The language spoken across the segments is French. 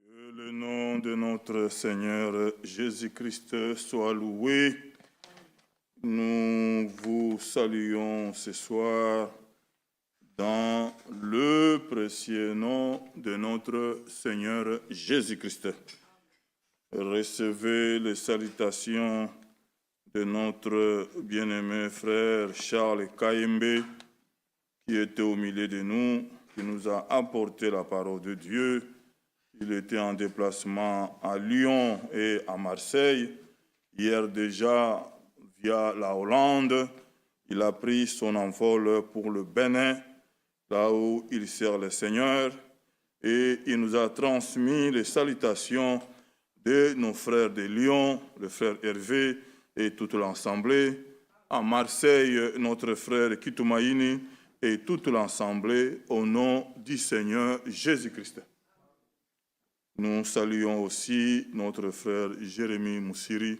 Que le nom de notre Seigneur Jésus-Christ soit loué. Nous vous saluons ce soir dans le précieux nom de notre Seigneur Jésus-Christ. Recevez les salutations de notre bien-aimé frère Charles Kayembe, qui était au milieu de nous, qui nous a apporté la parole de Dieu. Il était en déplacement à Lyon et à Marseille. Hier déjà, via la Hollande, il a pris son envol pour le Bénin, là où il sert le Seigneur. Et il nous a transmis les salutations de nos frères de Lyon, le frère Hervé et toute l'Assemblée. À Marseille, notre frère Kitoumaïni et toute l'Assemblée, au nom du Seigneur Jésus-Christ. Nous saluons aussi notre frère Jérémie Moussiri,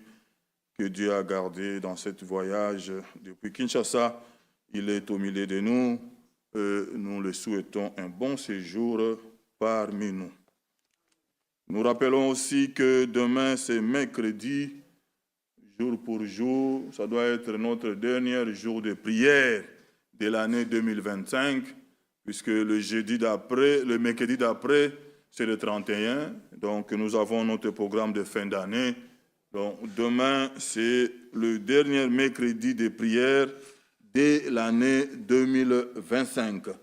que Dieu a gardé dans ce voyage depuis Kinshasa. Il est au milieu de nous. Nous le souhaitons un bon séjour parmi nous. Nous rappelons aussi que demain, c'est mercredi, jour pour jour. Ça doit être notre dernier jour de prière de l'année 2025, puisque le mercredi d'après, c'est le 31, donc nous avons notre programme de fin d'année. Donc demain, c'est le dernier mercredi de prière de l'année 2025. Vous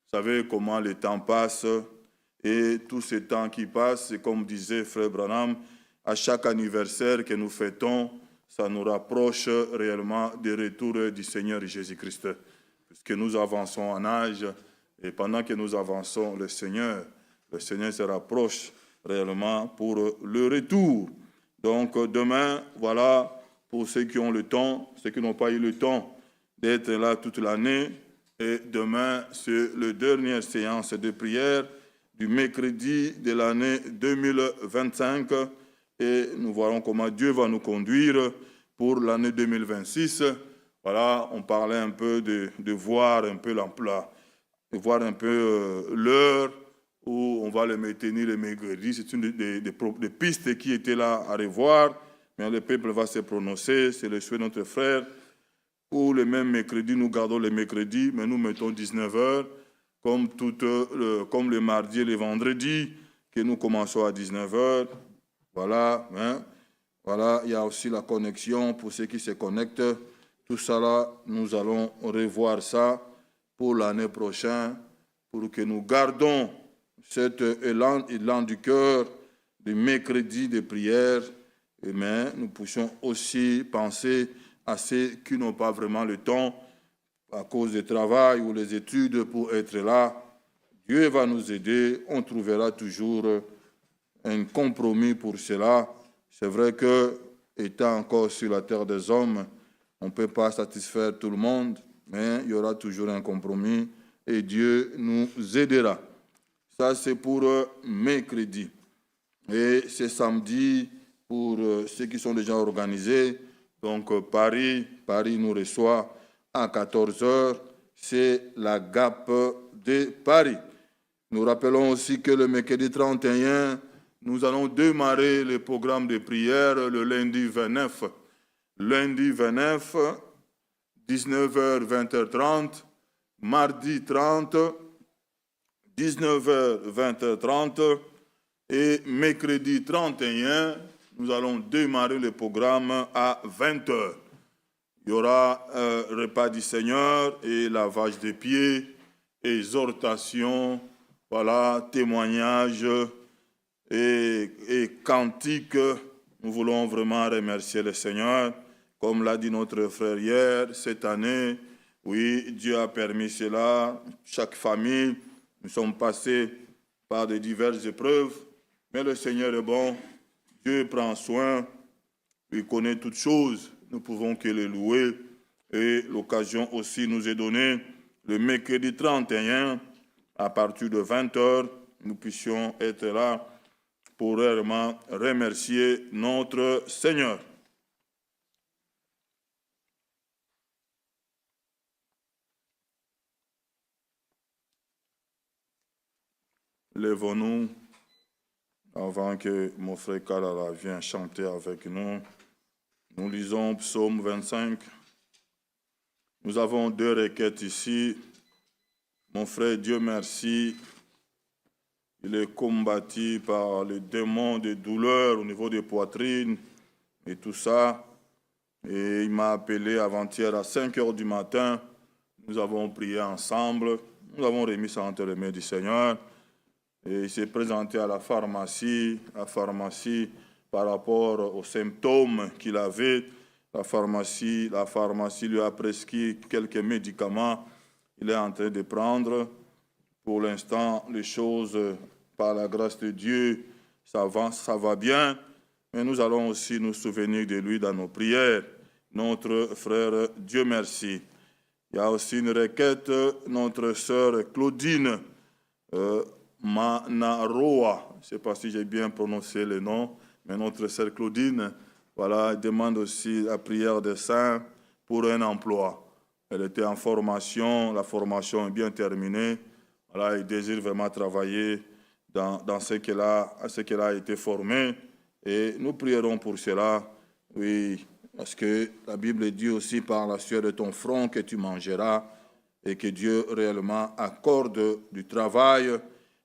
savez comment le temps passe, et tout ce temps qui passe, c'est comme disait Frère Branham, à chaque anniversaire que nous fêtons, ça nous rapproche réellement du retour du Seigneur Jésus-Christ. Puisque nous avançons en âge, et pendant que nous avançons, le Seigneur se rapproche réellement pour le retour. Donc demain, voilà, pour ceux qui ont le temps, ceux qui n'ont pas eu le temps d'être là toute l'année, et demain, c'est la dernière séance de prière du mercredi de l'année 2025, et nous verrons comment Dieu va nous conduire pour l'année 2026. Voilà, on parlait un peu de voir un peu l'emploi, de voir un peu l'heure où on va le maintenir le mercredi. C'est une des pistes qui étaient là à revoir, mais le peuple va se prononcer, c'est le souhait de notre frère. Ou le même mercredi, nous gardons le mercredi, mais nous mettons 19h, comme le mardi et le vendredi, que nous commençons à 19h. Voilà, hein. Voilà, il y a aussi la connexion pour ceux qui se connectent. Tout ça là, nous allons revoir ça pour l'année prochaine, pour que nous gardons cet élan du cœur du mercredi de prière, mais nous puissions aussi penser à ceux qui n'ont pas vraiment le temps à cause du travail ou les études pour être là. Dieu va nous aider, on trouvera toujours un compromis pour cela. C'est vrai que, étant encore sur la terre des hommes, on ne peut pas satisfaire tout le monde, mais il y aura toujours un compromis et Dieu nous aidera. Ça, c'est pour mercredi. Et c'est samedi pour ceux qui sont déjà organisés. Donc, Paris nous reçoit à 14h. C'est la GAP de Paris. Nous rappelons aussi que le mercredi 31, nous allons démarrer le programme de prière le lundi 29. Lundi 29, 19h, 20h30. Mardi 30, 19h, 20h30 et mercredi 31, nous allons démarrer le programme à 20h. Il y aura repas du Seigneur et lavage des pieds, exhortation, voilà, témoignage et cantique. Nous voulons vraiment remercier le Seigneur. Comme l'a dit notre frère hier, cette année, oui, Dieu a permis cela. Chaque famille, nous sommes passés par de diverses épreuves, mais le Seigneur est bon, Dieu prend soin, il connaît toutes choses, nous pouvons que le louer, et l'occasion aussi nous est donnée le mercredi 31, à partir de 20h, nous puissions être là pour réellement remercier notre Seigneur. Lèvons-nous avant que mon frère Kalala vienne chanter avec nous, nous lisons Psaume 25. Nous avons 2 requêtes ici. Mon frère, Dieu merci, il est combattu par le démon de douleur au niveau des poitrines et tout ça. Et il m'a appelé avant-hier à 5 heures du matin. Nous avons prié ensemble. Nous avons remis ça entre les mains du Seigneur. Et il s'est présenté à la pharmacie par rapport aux symptômes qu'il avait. La pharmacie lui a prescrit quelques médicaments. Il est en train de prendre. Pour l'instant, les choses, par la grâce de Dieu, ça va bien. Mais nous allons aussi nous souvenir de lui dans nos prières. Notre frère, Dieu merci. Il y a aussi une requête, notre sœur Claudine Manaroa. Je ne sais pas si j'ai bien prononcé le nom, mais notre sœur Claudine, voilà, elle demande aussi la prière des saints pour un emploi. Elle était en formation, la formation est bien terminée. Voilà, elle désire vraiment travailler dans ce qu'elle a été formée. Et nous prierons pour cela, oui, parce que la Bible dit aussi par la sueur de ton front que tu mangeras et que Dieu réellement accorde du travail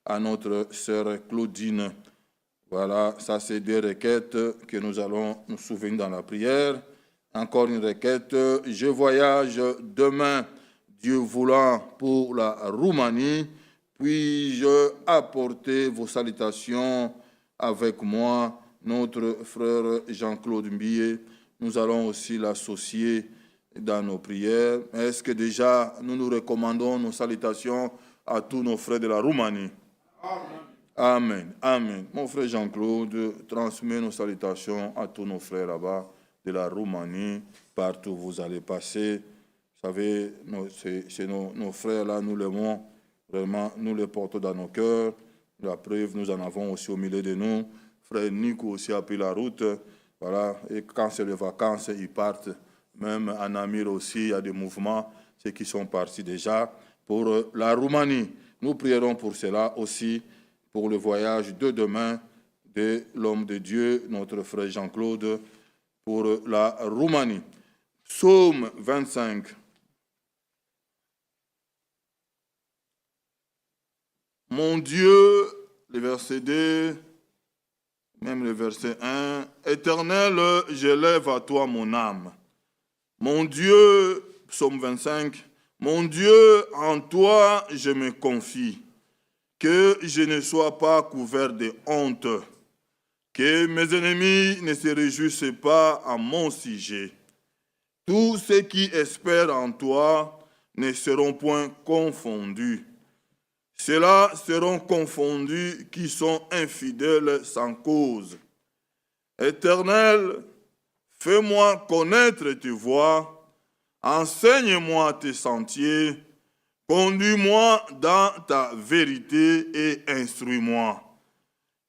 à notre sœur Claudine. Voilà, ça c'est 2 requêtes que nous allons nous souvenir dans la prière. Encore une requête, je voyage demain, Dieu voulant, pour la Roumanie. Puis-je apporter vos salutations avec moi, notre frère Jean-Claude Mbié. Nous allons aussi l'associer dans nos prières. Est-ce que déjà nous recommandons nos salutations à tous nos frères de la Roumanie? Amen. Amen. Mon frère Jean-Claude transmet nos salutations à tous nos frères là-bas de la Roumanie, partout où vous allez passer. Vous savez, c'est nos frères là, nous l'aimons, vraiment, nous les portons dans nos cœurs. La preuve, nous en avons aussi au milieu de nous. Frère Nico aussi a pris la route. Voilà, et quand c'est les vacances, ils partent. Même en Amir aussi, il y a des mouvements, ceux qui sont partis déjà pour la Roumanie. Nous prierons pour cela aussi, pour le voyage de demain de l'homme de Dieu, notre frère Jean-Claude, pour la Roumanie. Psaume 25. Mon Dieu, le verset 2, même le verset 1, Éternel, j'élève à toi mon âme. Mon Dieu, psaume 25, mon Dieu, en toi je me confie, que je ne sois pas couvert de honte, que mes ennemis ne se réjouissent pas à mon sujet. Tous ceux qui espèrent en toi ne seront point confondus. Ceux-là seront confondus qui sont infidèles sans cause. Éternel, fais-moi connaître tes voies, enseigne-moi tes sentiers, conduis-moi dans ta vérité et instruis-moi.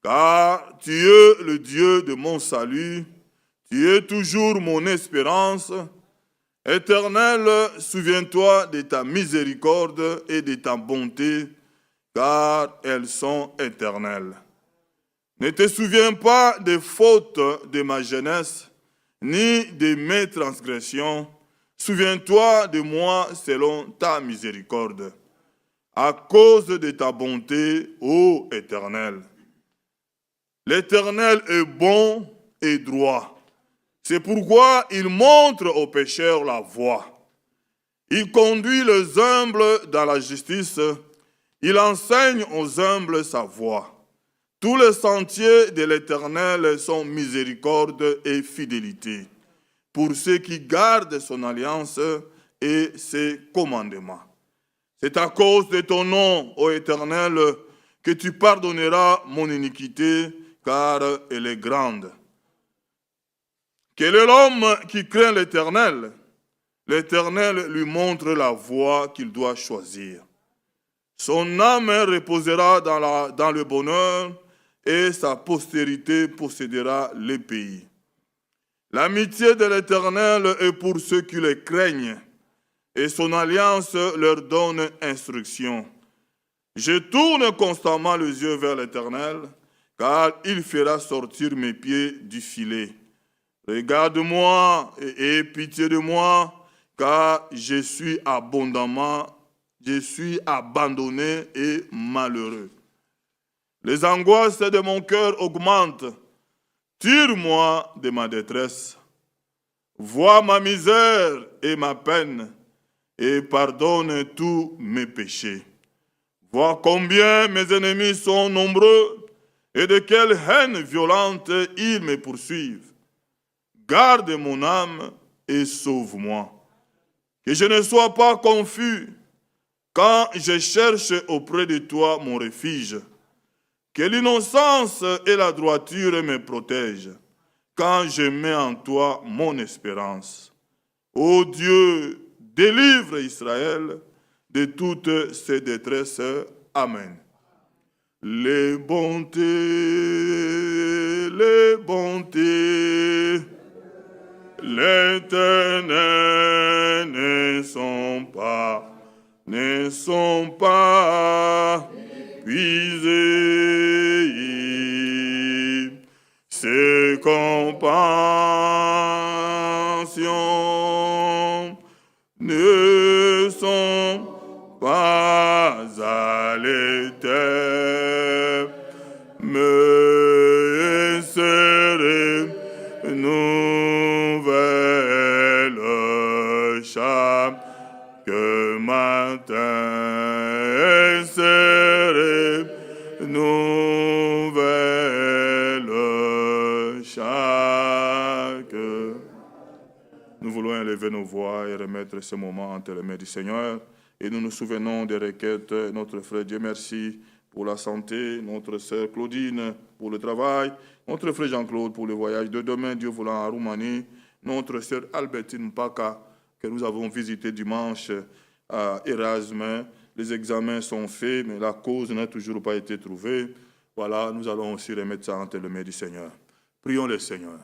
Car tu es le Dieu de mon salut, tu es toujours mon espérance. Éternel, souviens-toi de ta miséricorde et de ta bonté, car elles sont éternelles. Ne te souviens pas des fautes de ma jeunesse, ni de mes transgressions. Souviens-toi de moi selon ta miséricorde, à cause de ta bonté, ô Éternel. L'Éternel est bon et droit. C'est pourquoi il montre aux pécheurs la voie. Il conduit les humbles dans la justice. Il enseigne aux humbles sa voie. Tous les sentiers de l'Éternel sont miséricorde et fidélité pour ceux qui gardent son alliance et ses commandements. C'est à cause de ton nom, ô Éternel, que tu pardonneras mon iniquité, car elle est grande. Quel est l'homme qui craint l'Éternel? L'Éternel lui montre la voie qu'il doit choisir. Son âme reposera dans le bonheur et sa postérité possédera les pays. L'amitié de l'Éternel est pour ceux qui le craignent et son alliance leur donne instruction. Je tourne constamment les yeux vers l'Éternel, car il fera sortir mes pieds du filet. Regarde-moi et aie pitié de moi, car je suis abandonné et malheureux. Les angoisses de mon cœur augmentent. Tire-moi de ma détresse. Vois ma misère et ma peine et pardonne tous mes péchés. Vois combien mes ennemis sont nombreux et de quelle haine violente ils me poursuivent. Garde mon âme et sauve-moi. Que je ne sois pas confus quand je cherche auprès de toi mon refuge. Que l'innocence et la droiture me protègent quand je mets en toi mon espérance. Ô Dieu, délivre Israël de toutes ses détresses. Amen. Les bontés, l'Éternel ne sont pas puisées. Ses compassions ne sont pas à l'éternel, mais serait nouvelle chaque matin, serait nouvelle chaque. Nous voulons élever nos voix et remettre ce moment entre les mains du Seigneur. Et nous nous souvenons des requêtes. Notre frère Dieu merci pour la santé, notre sœur Claudine pour le travail, notre frère Jean-Claude pour le voyage de demain, Dieu voulant, à Roumanie, notre sœur Albertine Mpaka, que nous avons visité dimanche à Erasme. Les examens sont faits, mais la cause n'a toujours pas été trouvée. Voilà, nous allons aussi remettre ça entre les mains du Seigneur. Prions le Seigneur.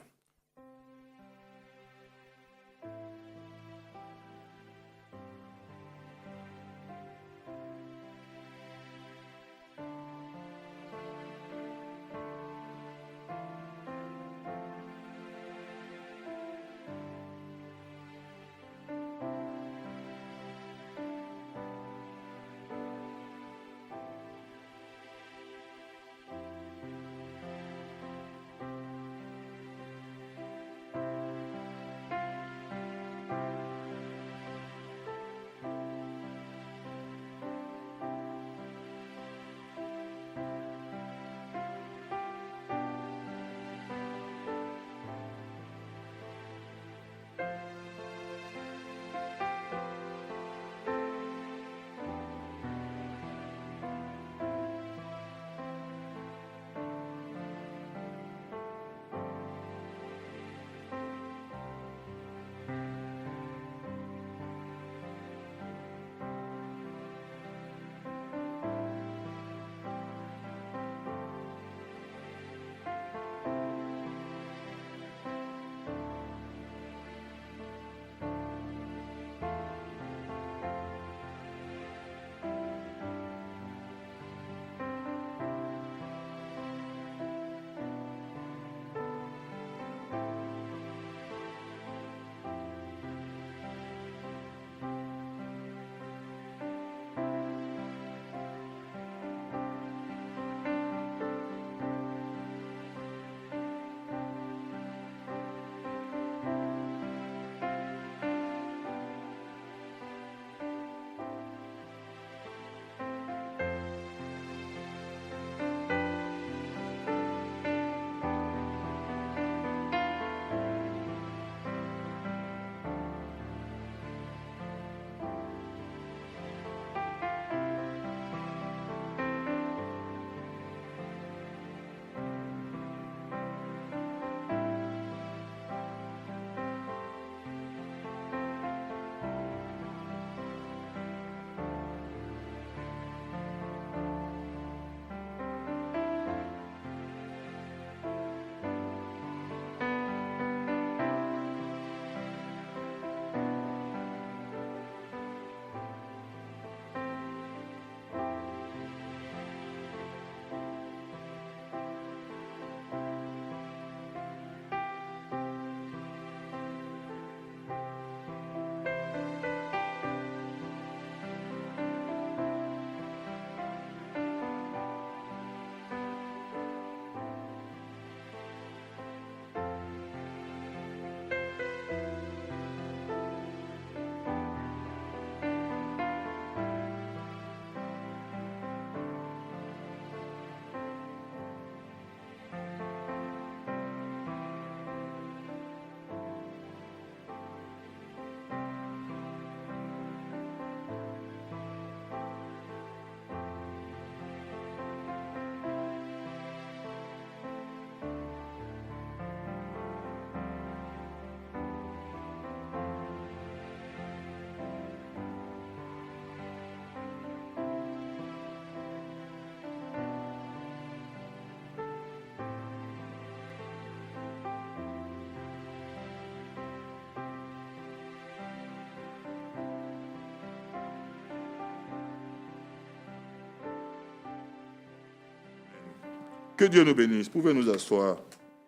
Que Dieu nous bénisse. Pouvez nous asseoir.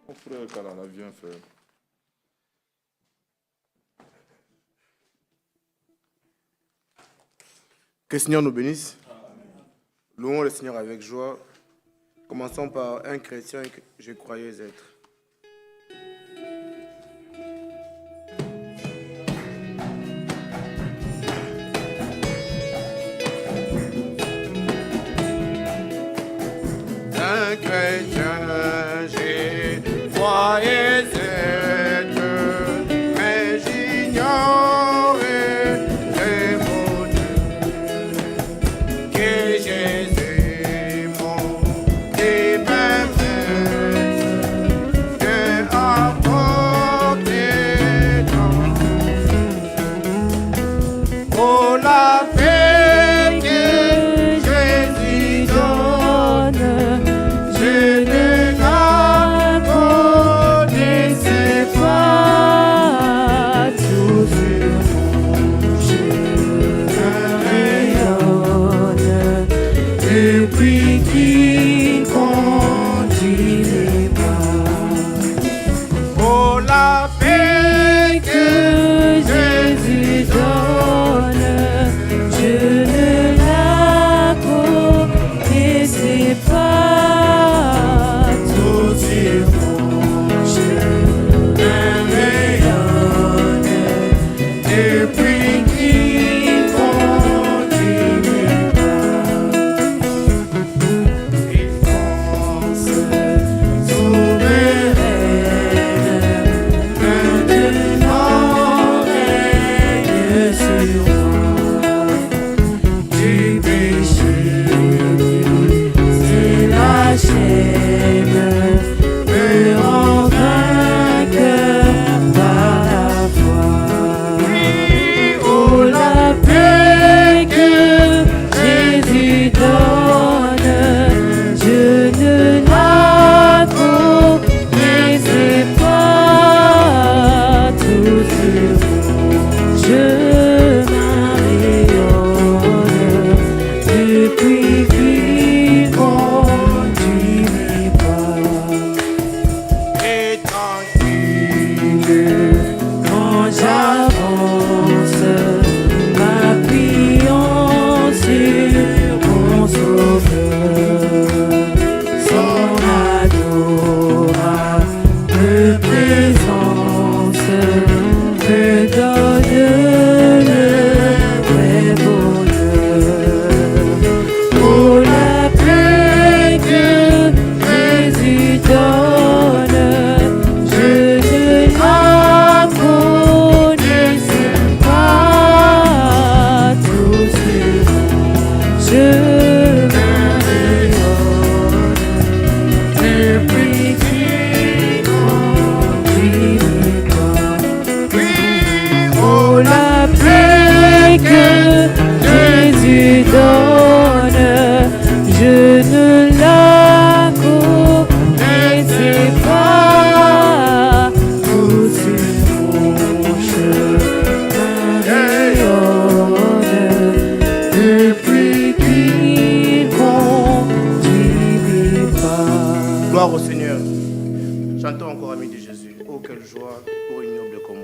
Mon frère Kalala, viens frère. Que le Seigneur nous bénisse. Louons le Seigneur avec joie. Commençons par un chrétien que je croyais être. Un chrétien, je croyais être, mais j'ignorais les mots que Jésus mon divin maître, que apporté dans oh la paix que Jésus donne. Je ne la connaissais pas, tout sur mon chemin rayonne, depuis qu'il continue pas. Oh la paix que Jésus donne, je ne la connaissais pas. Gloire au Seigneur. Chantons encore, amis de Jésus. Oh, quelle joie pour une noble commune.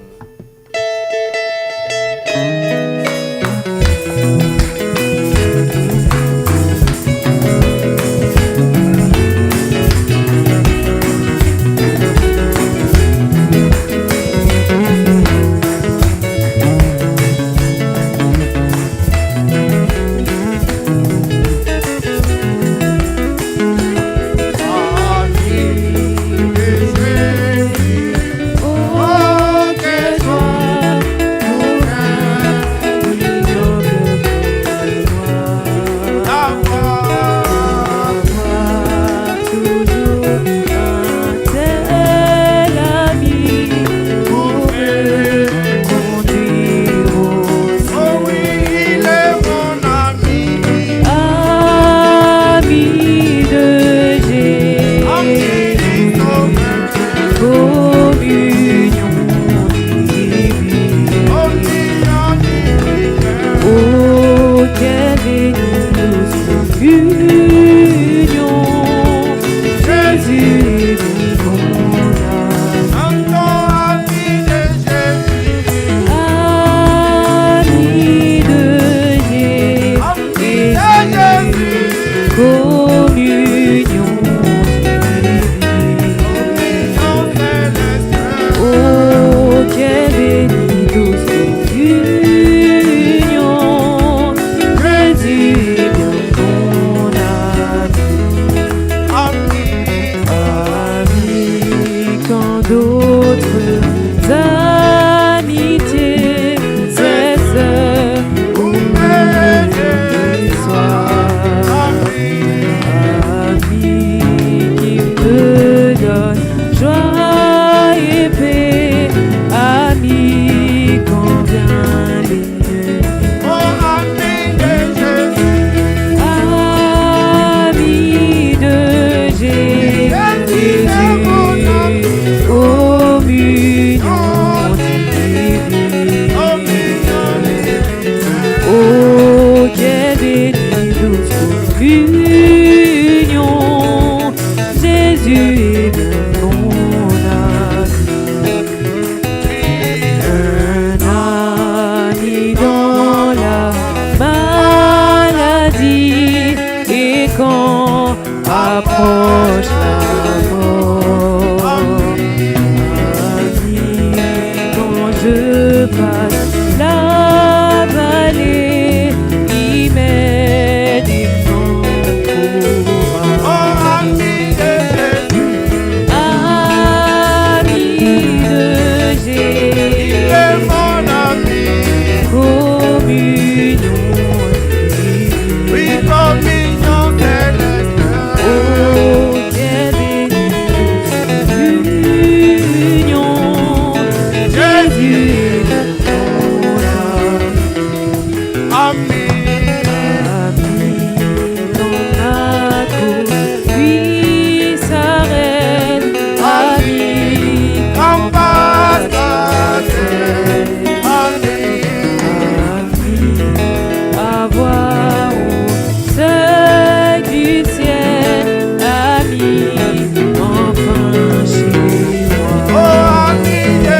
Oh approche la mort. Quand je passe la vallée, il m'aide, il m'encourage. Ami de Jésus, il est mon ami. Communion divine. Oui, communion céleste. Oh, quelle union. Jésus est mon âme. Ami dans la cour, lui s'arrête. Ami en passe la terre. Avoir au seuil du ciel, ami, enfin chez moi. Oh, ami de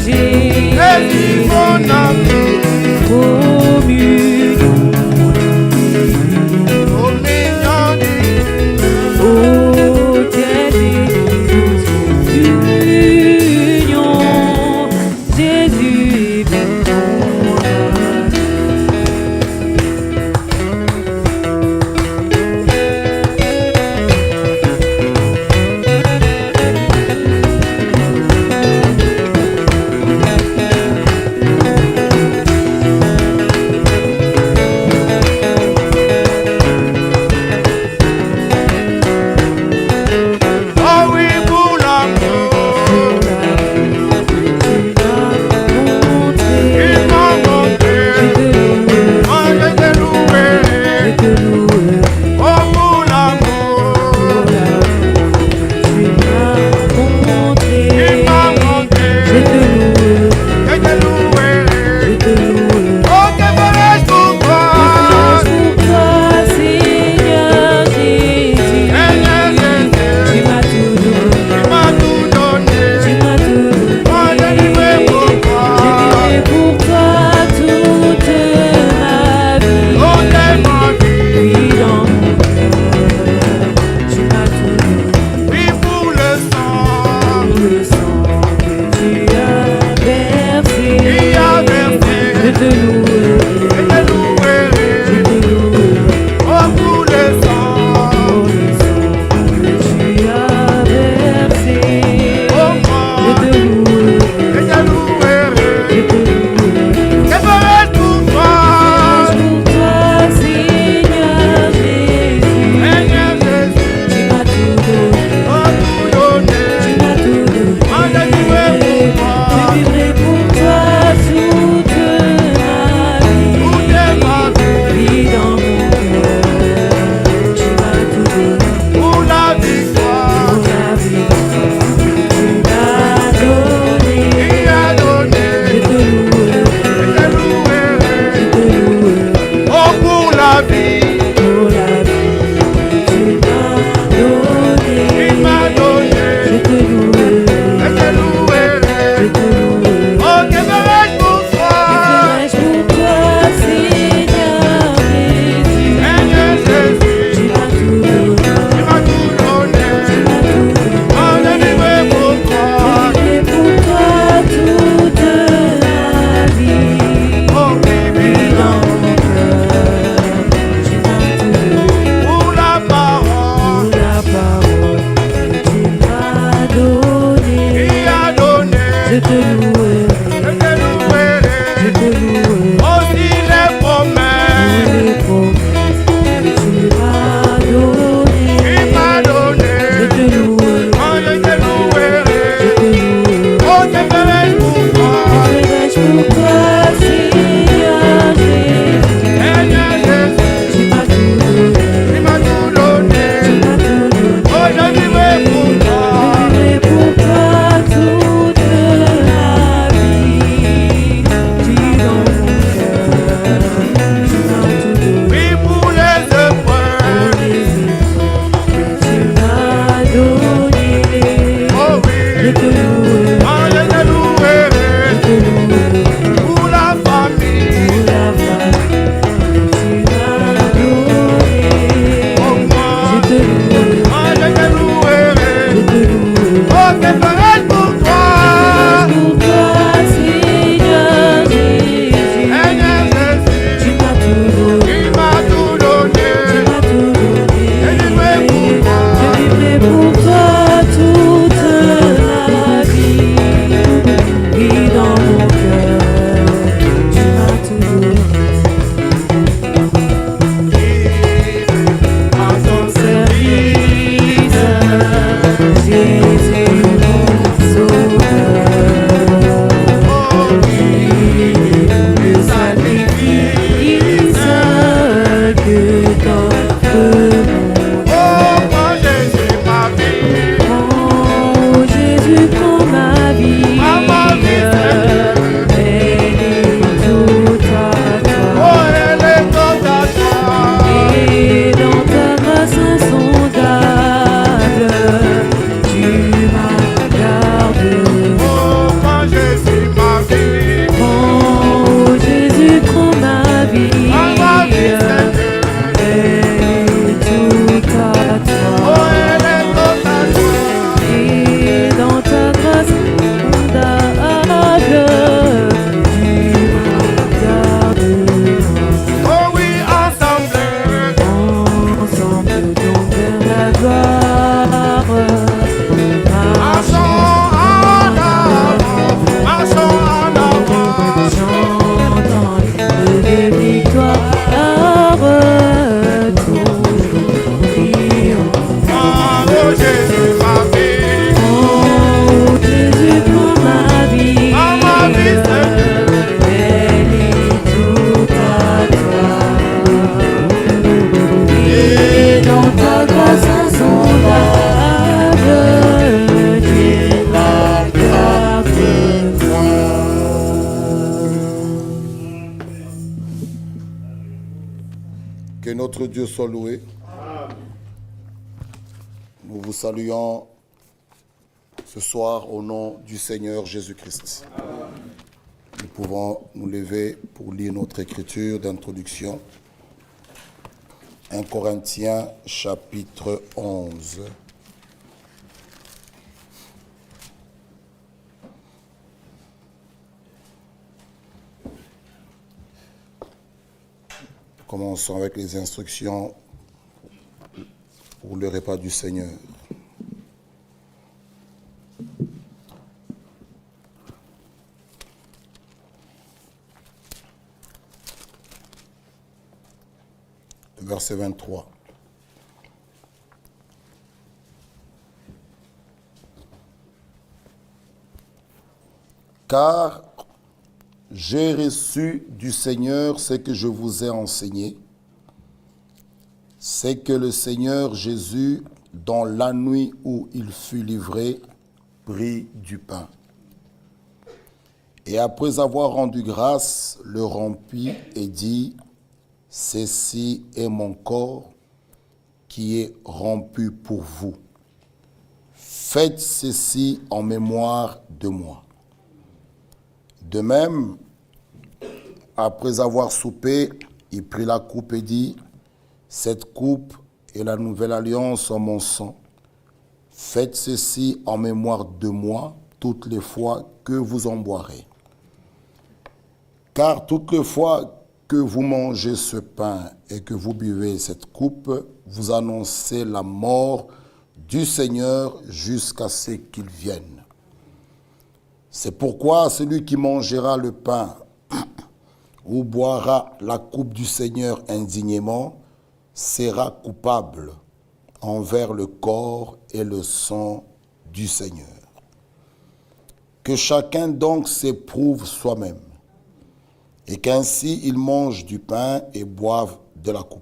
Jésus, Jésus mon ami. Communion divine. Oh, quelle union. Jésus est mon âme. Oh oui, pour l'amour, il m'a montré, moi je t'ai loué. Oh pour l'amour, il m'a montré, je t'ai loué. Oh que ferais-je pour toi, Seigneur Jésus. Tu m'as tout donné. Moi je vivrai pour toi toute ma vie. Oh, t'es ma vie. Oui, dans mon cœur, tu m'as tout donné. Oui, pour le sang que tu as versé. Je te louerai. Oh, pour le sang que tu as versé. Oh, moi, je te louerai. Que ferais-je pour toi, Seigneur Jésus. Tu m'as tout donné. Tu m'as tout donné. Je vivrai pour toi toute ma vie. Vie dans mon cœur, tu m'as tout donné. Pour la victoire, tu m'as donné. Je te louerai. Oh, pour la vie, Pour la vie, tu m'as donné. Je te louerai. Je te louerai. Oh, que ferais-je pour toi, Ferais-je pour toi, Seigneur Jésus. Tu m'as tout donné. Moi je vivrai pour toi. Je vivrai pour toi toute ma vie. Oh, Vie dans mon cœur, tu m'as Que notre Dieu soit loué. Nous vous saluons ce soir au nom du Seigneur Jésus-Christ. Nous pouvons nous lever pour lire notre écriture d'introduction. 1 Corinthiens chapitre 11. Commençons avec les instructions pour le repas du Seigneur. Verset 23. Car j'ai reçu du Seigneur ce que je vous ai enseigné, c'est que le Seigneur Jésus, dans la nuit où il fut livré, prit du pain. Et après avoir rendu grâce, le rompit et dit, « Ceci est mon corps qui est rompu pour vous. Faites ceci en mémoire de moi. » De même, après avoir soupé, il prit la coupe et dit, « Cette coupe est la nouvelle alliance en mon sang. Faites ceci en mémoire de moi toutes les fois que vous en boirez. Car toutes les fois que vous mangez ce pain et que vous buvez cette coupe, vous annoncez la mort du Seigneur jusqu'à ce qu'il vienne. C'est pourquoi celui qui mangera le pain ou boira la coupe du Seigneur indignement sera coupable envers le corps et le sang du Seigneur. Que chacun donc s'éprouve soi-même, et qu'ainsi il mange du pain et boive de la coupe.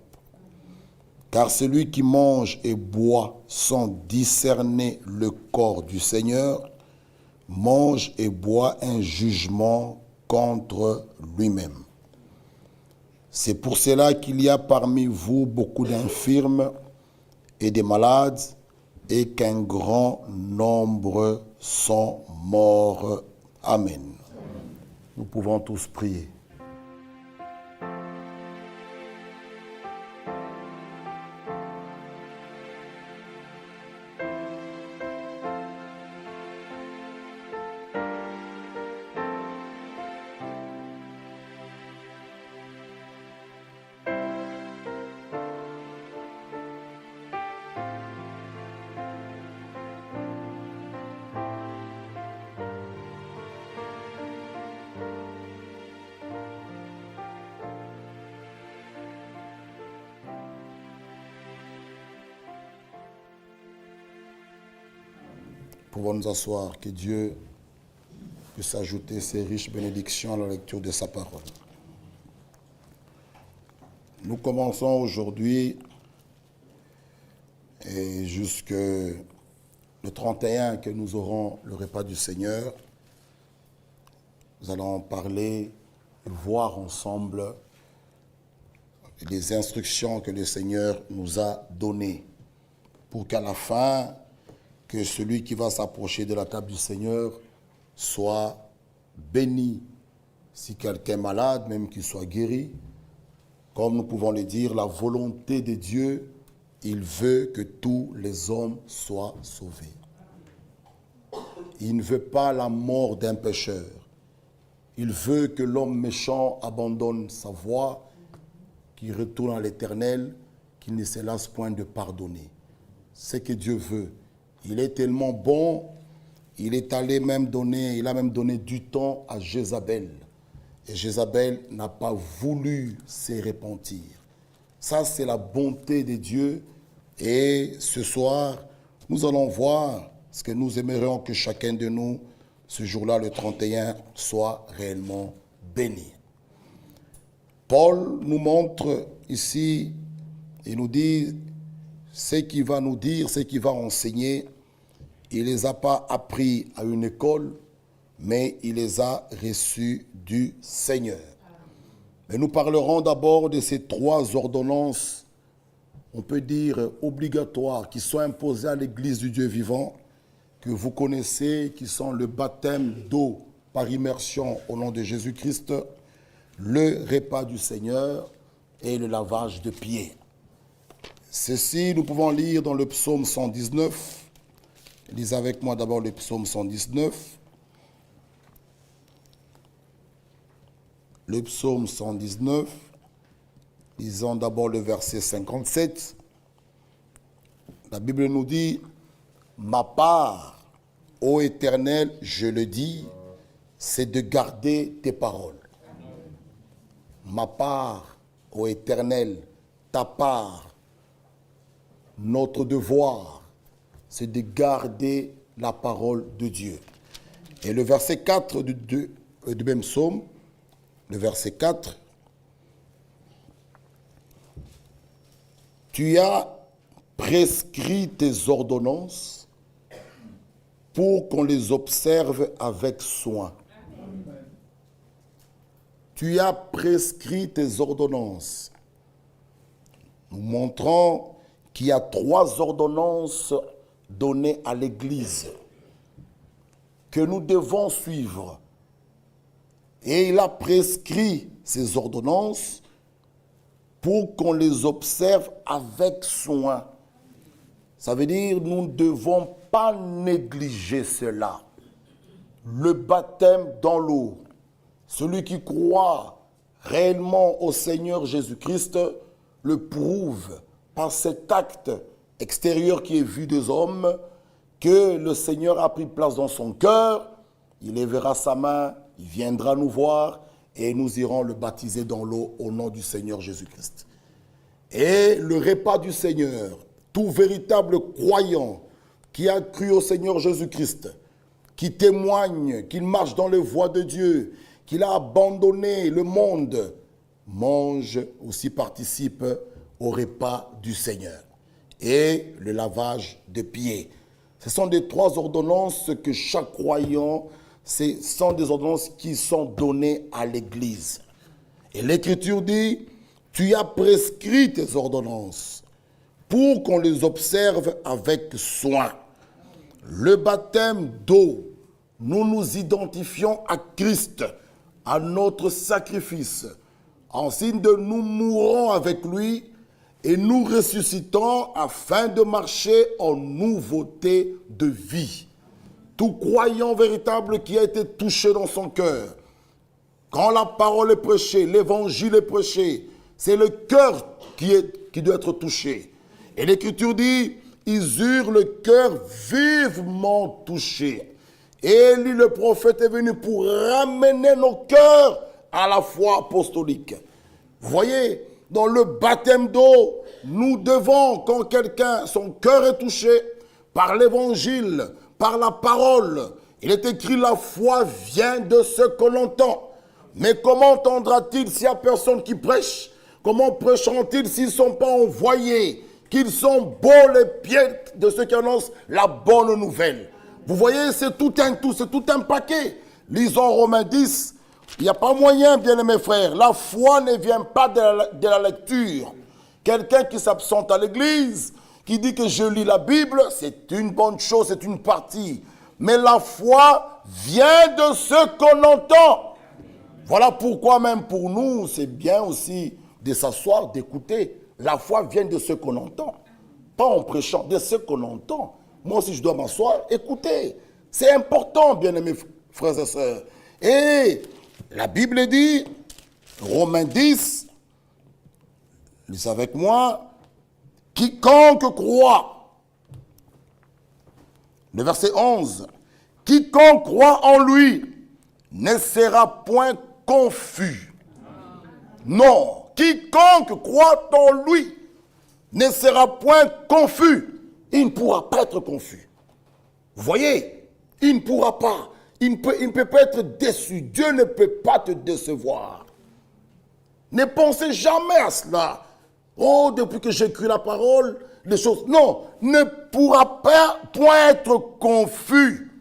Car celui qui mange et boit sans discerner le corps du Seigneur, mange et boit un jugement contre lui-même. C'est pour cela qu'il y a parmi vous beaucoup d'infirmes et des malades, et qu'un grand nombre sont morts. Amen. Nous pouvons tous prier. Pouvons nous asseoir, que Dieu puisse ajouter ses riches bénédictions à la lecture de sa parole. Nous commençons aujourd'hui et jusque le 31 que nous aurons le repas du Seigneur. Nous allons parler, voir ensemble les instructions que le Seigneur nous a données pour qu'à la fin, que celui qui va s'approcher de la table du Seigneur soit béni. Si quelqu'un est malade, même qu'il soit guéri, comme nous pouvons le dire, la volonté de Dieu, il veut que tous les hommes soient sauvés. Il ne veut pas la mort d'un pécheur. Il veut que l'homme méchant abandonne sa voie, qu'il retourne à l'Éternel, qu'il ne se lasse point de pardonner. C'est ce que Dieu veut. Il est tellement bon, il a même donné du temps à Jézabel. Et Jézabel n'a pas voulu se repentir. Ça, c'est la bonté de Dieu. Et ce soir, nous allons voir ce que nous aimerions que chacun de nous, ce jour-là, le 31, soit réellement béni. Paul nous montre ici, il nous dit, ce qu'il va nous dire, ce qu'il va enseigner, il ne les a pas appris à une école, mais il les a reçus du Seigneur. Mais nous parlerons d'abord de ces 3 ordonnances, on peut dire obligatoires, qui sont imposées à l'Église du Dieu vivant, que vous connaissez, qui sont le baptême d'eau par immersion au nom de Jésus-Christ, le repas du Seigneur et le lavage de pieds. Ceci, nous pouvons lire dans le psaume 119. Lisez avec moi d'abord le psaume 119. Le psaume 119, lisons d'abord le verset 57. La Bible nous dit, « Ma part, ô Éternel, je le dis, c'est de garder tes paroles. » Ma part, ô Éternel, ta part, notre devoir, c'est de garder la parole de Dieu. Et le verset 4 du même psaume, le verset 4, « Tu as prescrit tes ordonnances pour qu'on les observe avec soin. » Tu as prescrit tes ordonnances. Nous montrons qu'il y a 3 ordonnances données à l'Église que nous devons suivre. Et il a prescrit ces ordonnances pour qu'on les observe avec soin. Ça veut dire que nous ne devons pas négliger cela. Le baptême dans l'eau. Celui qui croit réellement au Seigneur Jésus-Christ le prouve par cet acte extérieur qui est vu des hommes que le Seigneur a pris place dans son cœur. Il lèvera sa main, il viendra nous voir et nous irons le baptiser dans l'eau au nom du Seigneur Jésus-Christ. Et le repas du Seigneur, tout véritable croyant qui a cru au Seigneur Jésus-Christ, qui témoigne qu'il marche dans les voies de Dieu, qu'il a abandonné le monde, mange aussi, participe au repas du Seigneur. Et le lavage de pieds. Ce sont des 3 ordonnances que chaque croyant, ce sont des ordonnances qui sont données à l'Église. Et l'Écriture dit, tu as prescrit tes ordonnances pour qu'on les observe avec soin. Le baptême d'eau, nous nous identifions à Christ, à notre sacrifice, en signe de nous mourons avec lui et nous ressuscitons afin de marcher en nouveauté de vie. Tout croyant véritable qui a été touché dans son cœur, quand la parole est prêchée, l'évangile est prêché, c'est le cœur qui doit être touché. Et l'Écriture dit, ils eurent le cœur vivement touché. Élie le prophète est venu pour ramener nos cœurs à la foi apostolique. Vous voyez, dans le baptême d'eau, nous devons, quand quelqu'un, son cœur est touché par l'évangile, par la parole, il est écrit la foi vient de ce que l'on entend. Mais comment entendra-t-il s'il n'y a personne qui prêche? Comment prêcheront-ils s'ils ne sont pas envoyés? Qu'ils sont beaux les pieds de ceux qui annoncent la bonne nouvelle. Vous voyez, c'est tout un paquet. Lisons Romains 10. Il n'y a pas moyen, bien-aimés frères. La foi ne vient pas de la lecture. Quelqu'un qui s'absente à l'église, qui dit que je lis la Bible, c'est une bonne chose, c'est une partie. Mais la foi vient de ce qu'on entend. Voilà pourquoi même pour nous, c'est bien aussi de s'asseoir, d'écouter. La foi vient de ce qu'on entend. Pas en prêchant, de ce qu'on entend. Moi aussi, je dois m'asseoir, écouter. C'est important, bien-aimés frères et sœurs. Et la Bible dit, Romains 10, lisez avec moi, quiconque croit, le verset 11, quiconque croit en lui ne sera point confus. Non, quiconque croit en lui ne sera point confus. Il ne pourra pas être confus. Vous voyez, il ne pourra pas. Il ne peut pas être déçu. Dieu ne peut pas te décevoir. Ne pensez jamais à cela. Oh, depuis que j'écris la parole, les choses... Non, ne pourra pas point être confus.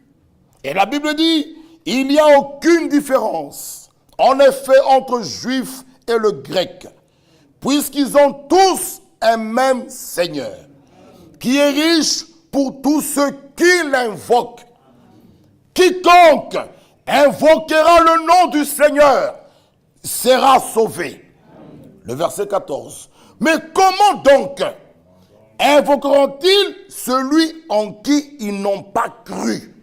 Et la Bible dit, il n'y a aucune différence, en effet, entre juifs et le grec, puisqu'ils ont tous un même Seigneur, qui est riche pour tous ceux qui l'invoquent. Quiconque invoquera le nom du Seigneur sera sauvé. Le verset 14. Mais comment donc invoqueront-ils celui en qui ils n'ont pas cru?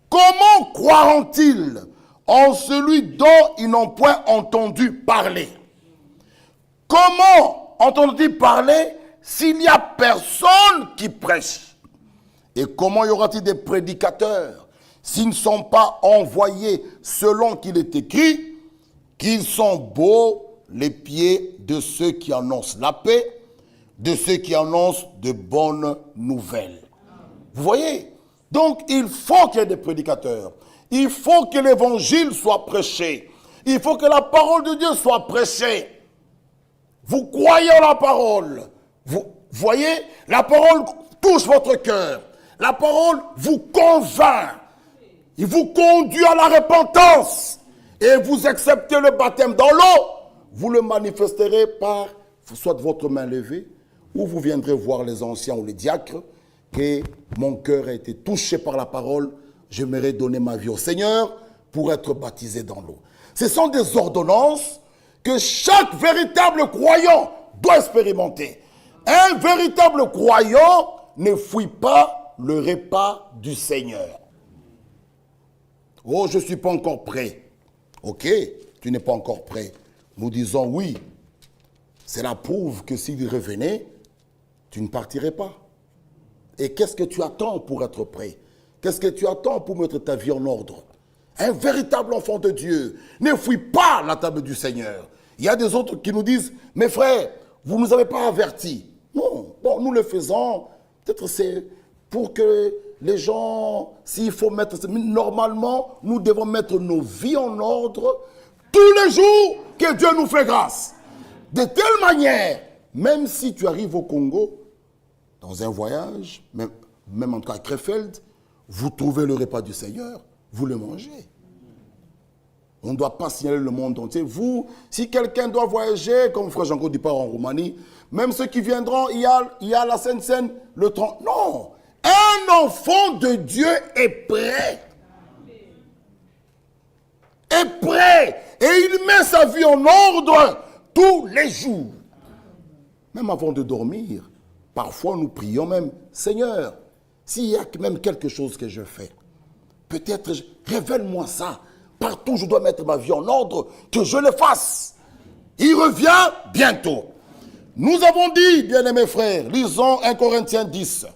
Comment croiront-ils en celui dont ils n'ont point entendu parler? Comment entendent-ils parler s'il n'y a personne qui prêche? Et comment y aura-t-il des prédicateurs s'ils ne sont pas envoyés selon qu'il est écrit qu'ils sont beaux les pieds de ceux qui annoncent la paix, de ceux qui annoncent de bonnes nouvelles? Vous voyez? Donc il faut qu'il y ait des prédicateurs. Il faut que l'évangile soit prêché. Il faut que la parole de Dieu soit prêchée. Vous croyez en la parole. Vous voyez, la parole touche votre cœur. La parole vous convainc. Il vous conduit à la repentance. Et vous acceptez le baptême dans l'eau. Vous le manifesterez par soit votre main levée, ou vous viendrez voir les anciens ou les diacres, que mon cœur a été touché par la parole. J'aimerais donner ma vie au Seigneur pour être baptisé dans l'eau. Ce sont des ordonnances que chaque véritable croyant doit expérimenter. Un véritable croyant ne fuit pas le repas du Seigneur. Oh, je ne suis pas encore prêt. Ok, tu n'es pas encore prêt. Nous disons oui. Cela prouve que s'il revenait, tu ne partirais pas. Et qu'est-ce que tu attends pour être prêt? Qu'est-ce que tu attends pour mettre ta vie en ordre? Un véritable enfant de Dieu ne fuit pas la table du Seigneur. Il y a des autres qui nous disent, mes frères, vous ne nous avez pas avertis. Non, bon, nous le faisons. Peut-être c'est pour que les gens, s'il faut mettre... Normalement, nous devons mettre nos vies en ordre tous les jours que Dieu nous fait grâce. De telle manière, même si tu arrives au Congo, dans un voyage, même en tout cas à Krefeld, vous trouvez le repas du Seigneur, vous le mangez. On ne doit pas signaler le monde entier. Vous, si quelqu'un doit voyager, comme frère Jean-Claude dit part en Roumanie, même ceux qui viendront, il y a la Sainte-Seine, le 30. Non! Un enfant de Dieu est prêt. Est prêt. Et il met sa vie en ordre tous les jours. Même avant de dormir, parfois nous prions même, Seigneur, s'il y a même quelque chose que je fais, peut-être révèle-moi ça. Partout je dois mettre ma vie en ordre, que je le fasse. Il revient bientôt. Nous avons dit, bien-aimés frères, lisons 1 Corinthiens 10.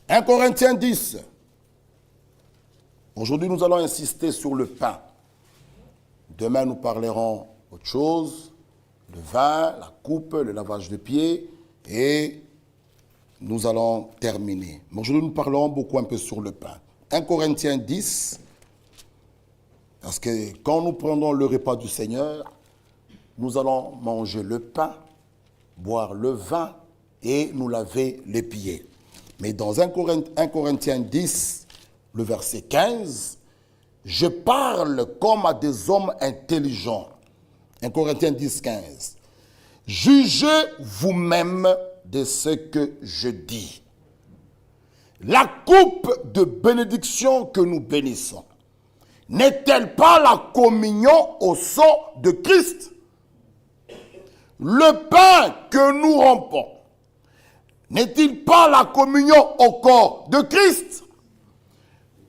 1 Corinthiens 10. Aujourd'hui, nous allons insister sur le pain. Demain, nous parlerons autre chose, le vin, la coupe, le lavage de pieds, et nous allons terminer. Mais aujourd'hui, nous parlerons beaucoup un peu sur le pain. 1 Corinthiens 10, parce que quand nous prenons le repas du Seigneur, nous allons manger le pain, boire le vin et nous laver les pieds. Mais dans 1 Corinthiens 10, le verset 15, je parle comme à des hommes intelligents. 1 Corinthiens 10, 15. Jugez vous-même de ce que je dis. La coupe de bénédiction que nous bénissons n'est-elle pas la communion au sang de Christ? Le pain que nous rompons n'est-il pas la communion au corps de Christ?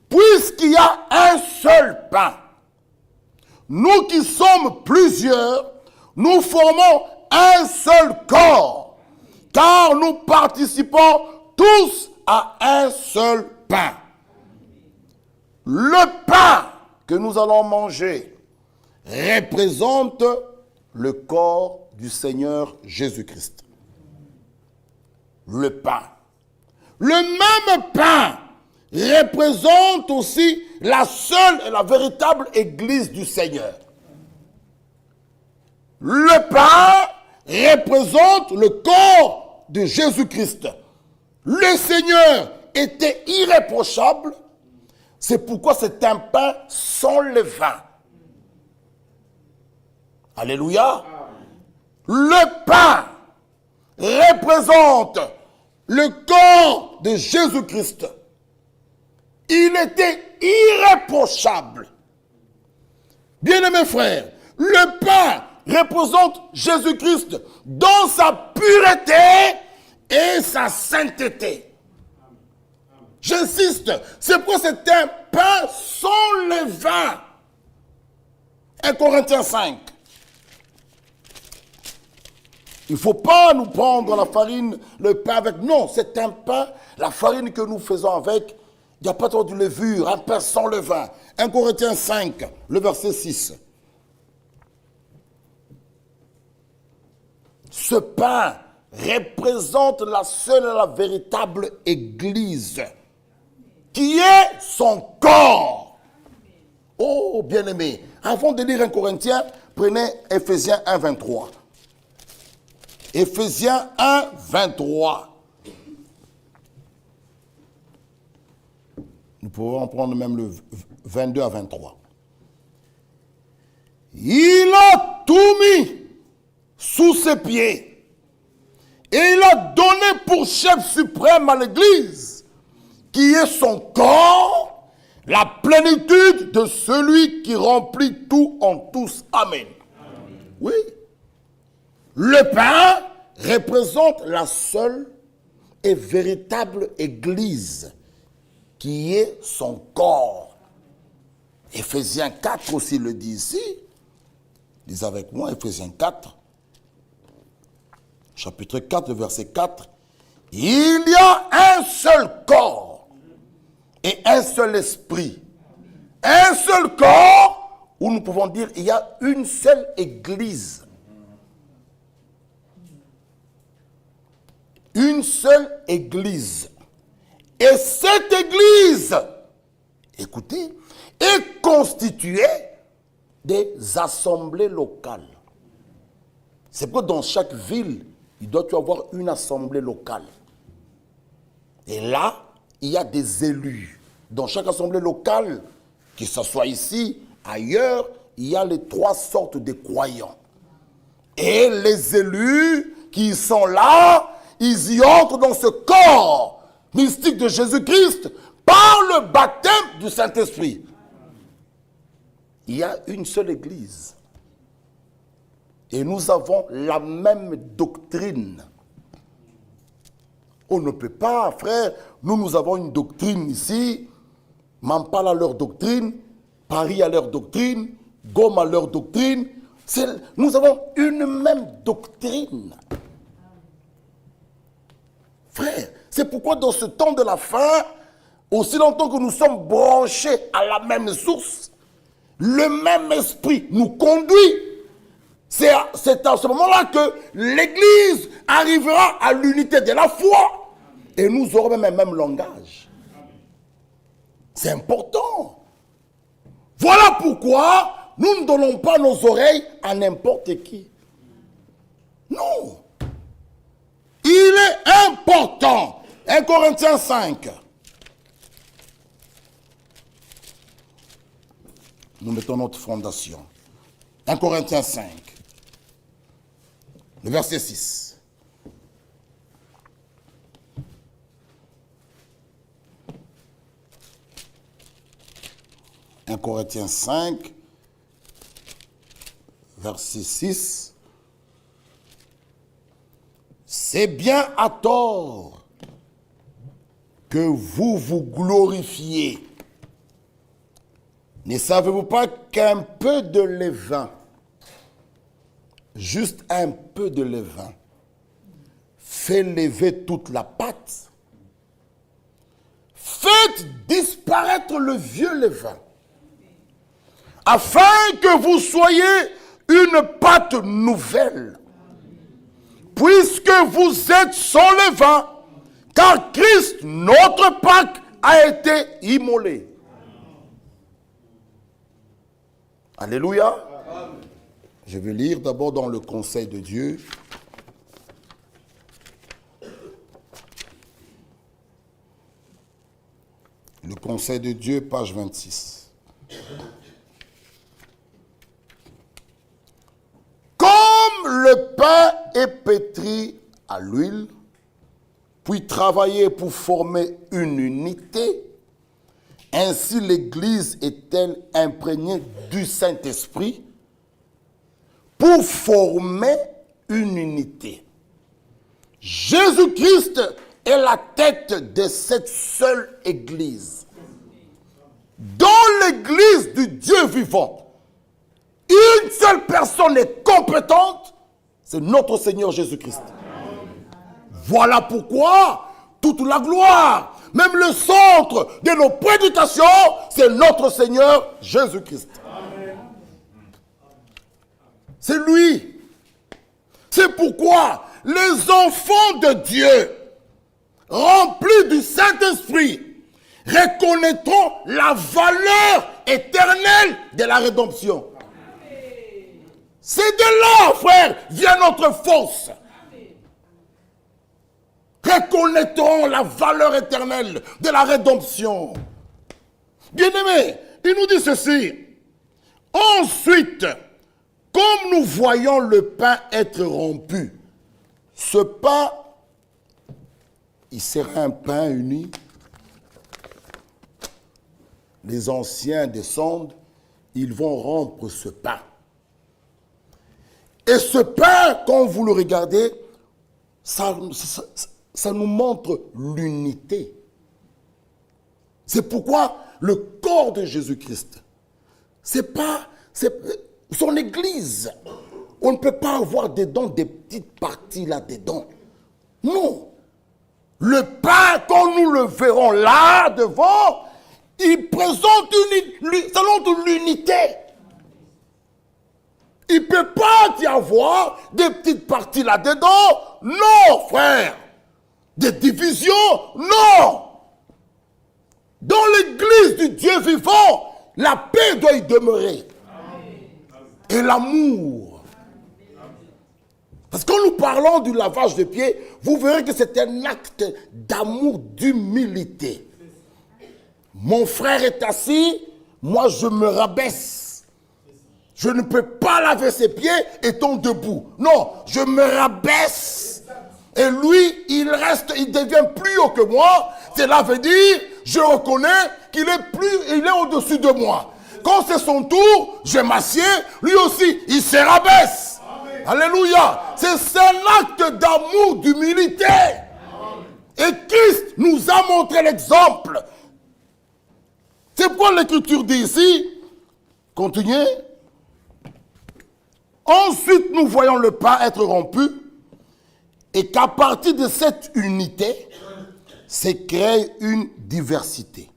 Puisqu'il y a un seul pain, nous qui sommes plusieurs, nous formons un seul corps, car nous participons tous à un seul pain. Le pain que nous allons manger représente le corps du Seigneur Jésus-Christ. Le pain. Le même pain représente aussi la seule et la véritable Église du Seigneur. Le pain représente le corps de Jésus-Christ. Le Seigneur était irréprochable. C'est pourquoi c'est un pain sans levain. Alléluia. Le pain représente le corps de Jésus-Christ. Il était irréprochable. Bien-aimés frères, le pain représente Jésus-Christ dans sa pureté et sa sainteté. J'insiste, c'est pourquoi c'est un pain sans levain. 1 Corinthiens 5. Il ne faut pas nous prendre la farine, le pain avec. Non, c'est un pain, la farine que nous faisons avec. Il n'y a pas trop de levure, un pain sans levain. 1 Corinthiens 5, le verset 6. Ce pain représente la seule et la véritable Église, qui est son corps. Oh, bien-aimé, avant de lire 1 Corinthiens, prenez Ephésiens 1, 23. Ephésiens 1, 23. Nous pouvons prendre même le 22 à 23. Il a tout mis sous ses pieds et il a donné pour chef suprême à l'Église, qui est son corps, la plénitude de celui qui remplit tout en tous. Amen. Oui. Le pain représente la seule et véritable Église, qui est son corps. Ephésiens 4 aussi le dit ici. Lisez avec moi, Ephésiens 4. Chapitre 4, verset 4. Il y a un seul corps et un seul esprit. Un seul corps, où nous pouvons dire il y a une seule Église. Une seule Église. Et cette Église, écoutez, est constituée des assemblées locales. C'est pourquoi dans chaque ville, il doit y avoir une assemblée locale. Et là, il y a des élus. Dans chaque assemblée locale, que ce soit ici, ailleurs, il y a les 3 sortes de croyants. Et les élus qui sont là, ils y entrent dans ce corps mystique de Jésus-Christ par le baptême du Saint-Esprit. Il y a une seule Église. Et nous avons la même doctrine. On ne peut pas, frère, nous avons une doctrine ici, Mampala a leur doctrine, Paris a leur doctrine, Goma a leur doctrine. Nous avons une même doctrine. Frère, c'est pourquoi dans ce temps de la fin, aussi longtemps que nous sommes branchés à la même source, le même esprit nous conduit. C'est à ce moment-là que l'Église arrivera à l'unité de la foi. Et nous aurons même un même langage. C'est important. Voilà pourquoi nous ne donnons pas nos oreilles à n'importe qui. Non. Il est important. 1 Corinthiens 5. Nous mettons notre fondation. 1 Corinthiens 5. Le verset 6. « 1 Corinthiens 5, verset 6. C'est bien à tort que vous vous glorifiez. Ne savez-vous pas qu'un peu de levain, juste un peu de levain, fait lever toute la pâte? Faites disparaître le vieux levain, afin que vous soyez une pâte nouvelle, puisque vous êtes sans levain, car Christ, notre Pâque, a été immolé. Alléluia. Amen. Je vais lire d'abord dans le Conseil de Dieu. Le Conseil de Dieu, page 26. pain est pétri à l'huile, puis travaillé pour former une unité. Ainsi l'Église est-elle imprégnée du Saint-Esprit pour former une unité. Jésus-Christ est la tête de cette seule Église. Dans l'Église du Dieu vivant, une seule personne est compétente, c'est notre Seigneur Jésus-Christ. Voilà pourquoi toute la gloire, même le centre de nos prédications, c'est notre Seigneur Jésus-Christ. C'est lui. C'est pourquoi les enfants de Dieu, remplis du Saint-Esprit, reconnaîtront la valeur éternelle de la rédemption. C'est de là, frère, vient notre force. Reconnaîtront la valeur éternelle de la rédemption. Bien-aimés, il nous dit ceci. Ensuite, comme nous voyons le pain être rompu, ce pain, il sera un pain uni. Les anciens descendent, ils vont rompre ce pain. Et ce pain, quand vous le regardez, ça nous montre l'unité. C'est pourquoi le corps de Jésus-Christ, c'est son Église. On ne peut pas avoir dedans des petites parties là-dedans. Non. Le pain, quand nous le verrons là devant, il présente l'unité. Il ne peut pas y avoir des petites parties là-dedans. Non, frère. Des divisions, non. Dans l'Église du Dieu vivant, la paix doit y demeurer. Et l'amour. Parce que quand nous parlons du lavage de pieds, vous verrez que c'est un acte d'amour, d'humilité. Mon frère est assis, moi je me rabaisse. Je ne peux pas laver ses pieds étant debout. Non, je me rabaisse. Et lui, il devient plus haut que moi. Cela veut dire, je reconnais qu'il est au-dessus de moi. Quand c'est son tour, je m'assieds, lui aussi, il se rabaisse. Amen. Alléluia. C'est un acte d'amour, d'humilité. Et Christ nous a montré l'exemple. C'est pourquoi l'Écriture dit ici, continuez. Ensuite, nous voyons le pain être rompu et qu'à partir de cette unité, s'est créée une diversité.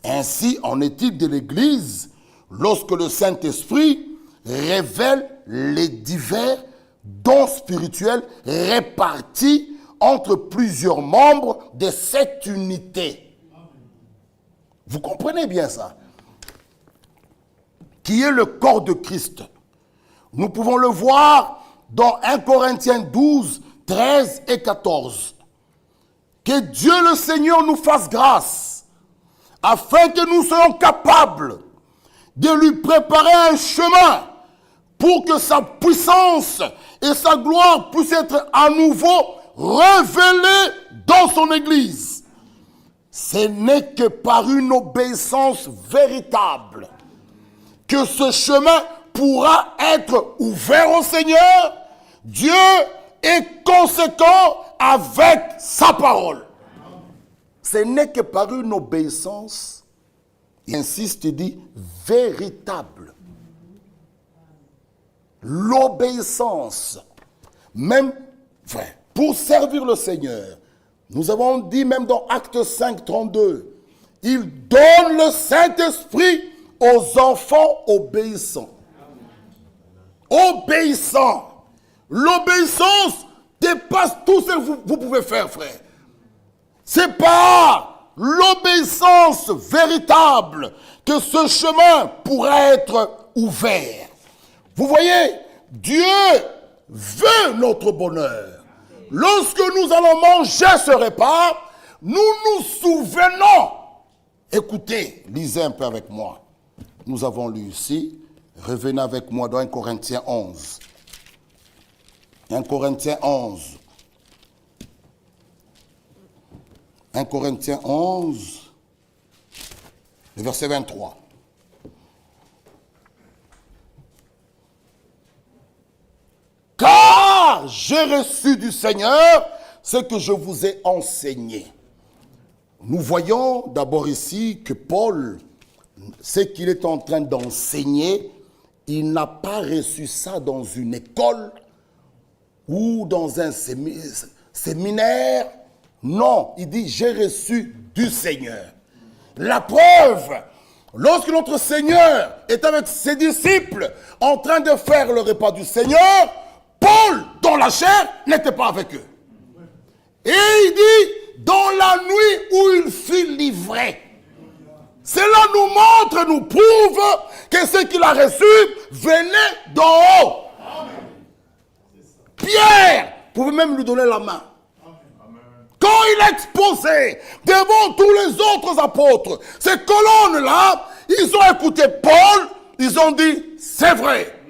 Ainsi en est-il de l'Église lorsque le Saint-Esprit révèle les divers dons spirituels répartis entre plusieurs membres de cette unité. Vous comprenez bien ça? Qui est le corps de Christ. Nous pouvons le voir dans 1 Corinthiens 12, 13 et 14. Que Dieu le Seigneur nous fasse grâce, afin que nous soyons capables de lui préparer un chemin pour que sa puissance et sa gloire puissent être à nouveau révélées dans son Église. Ce n'est que par une obéissance véritable que ce chemin pourra être ouvert au Seigneur. Dieu est conséquent avec sa parole. Ce n'est que par une obéissance, il insiste, il dit, véritable. L'obéissance, même pour servir le Seigneur. Nous avons dit même dans Actes 5, 32, il donne le Saint-Esprit aux enfants obéissants. Obéissants. L'obéissance dépasse tout ce que vous pouvez faire, frère. C'est par l'obéissance véritable que ce chemin pourra être ouvert. Vous voyez, Dieu veut notre bonheur. Lorsque nous allons manger ce repas, nous nous souvenons. Écoutez, lisez un peu avec moi. Nous avons lu ici. Revenez avec moi dans 1 Corinthiens 11. 1 Corinthiens 11. 1 Corinthiens 11, le verset 23. Car j'ai reçu du Seigneur ce que je vous ai enseigné. Nous voyons d'abord ici que Paul, ce qu'il est en train d'enseigner, il n'a pas reçu ça dans une école ou dans un séminaire. Non, il dit, j'ai reçu du Seigneur. La preuve, lorsque notre Seigneur est avec ses disciples en train de faire le repas du Seigneur, Paul, dans la chair, n'était pas avec eux. Et il dit, dans la nuit où il fut livré. Cela nous montre, nous prouve que ce qu'il a reçu venait d'en haut. Pierre pouvait même lui donner la main. Quand il est exposé devant tous les autres apôtres, ces colonnes-là, ils ont écouté Paul, ils ont dit, c'est vrai.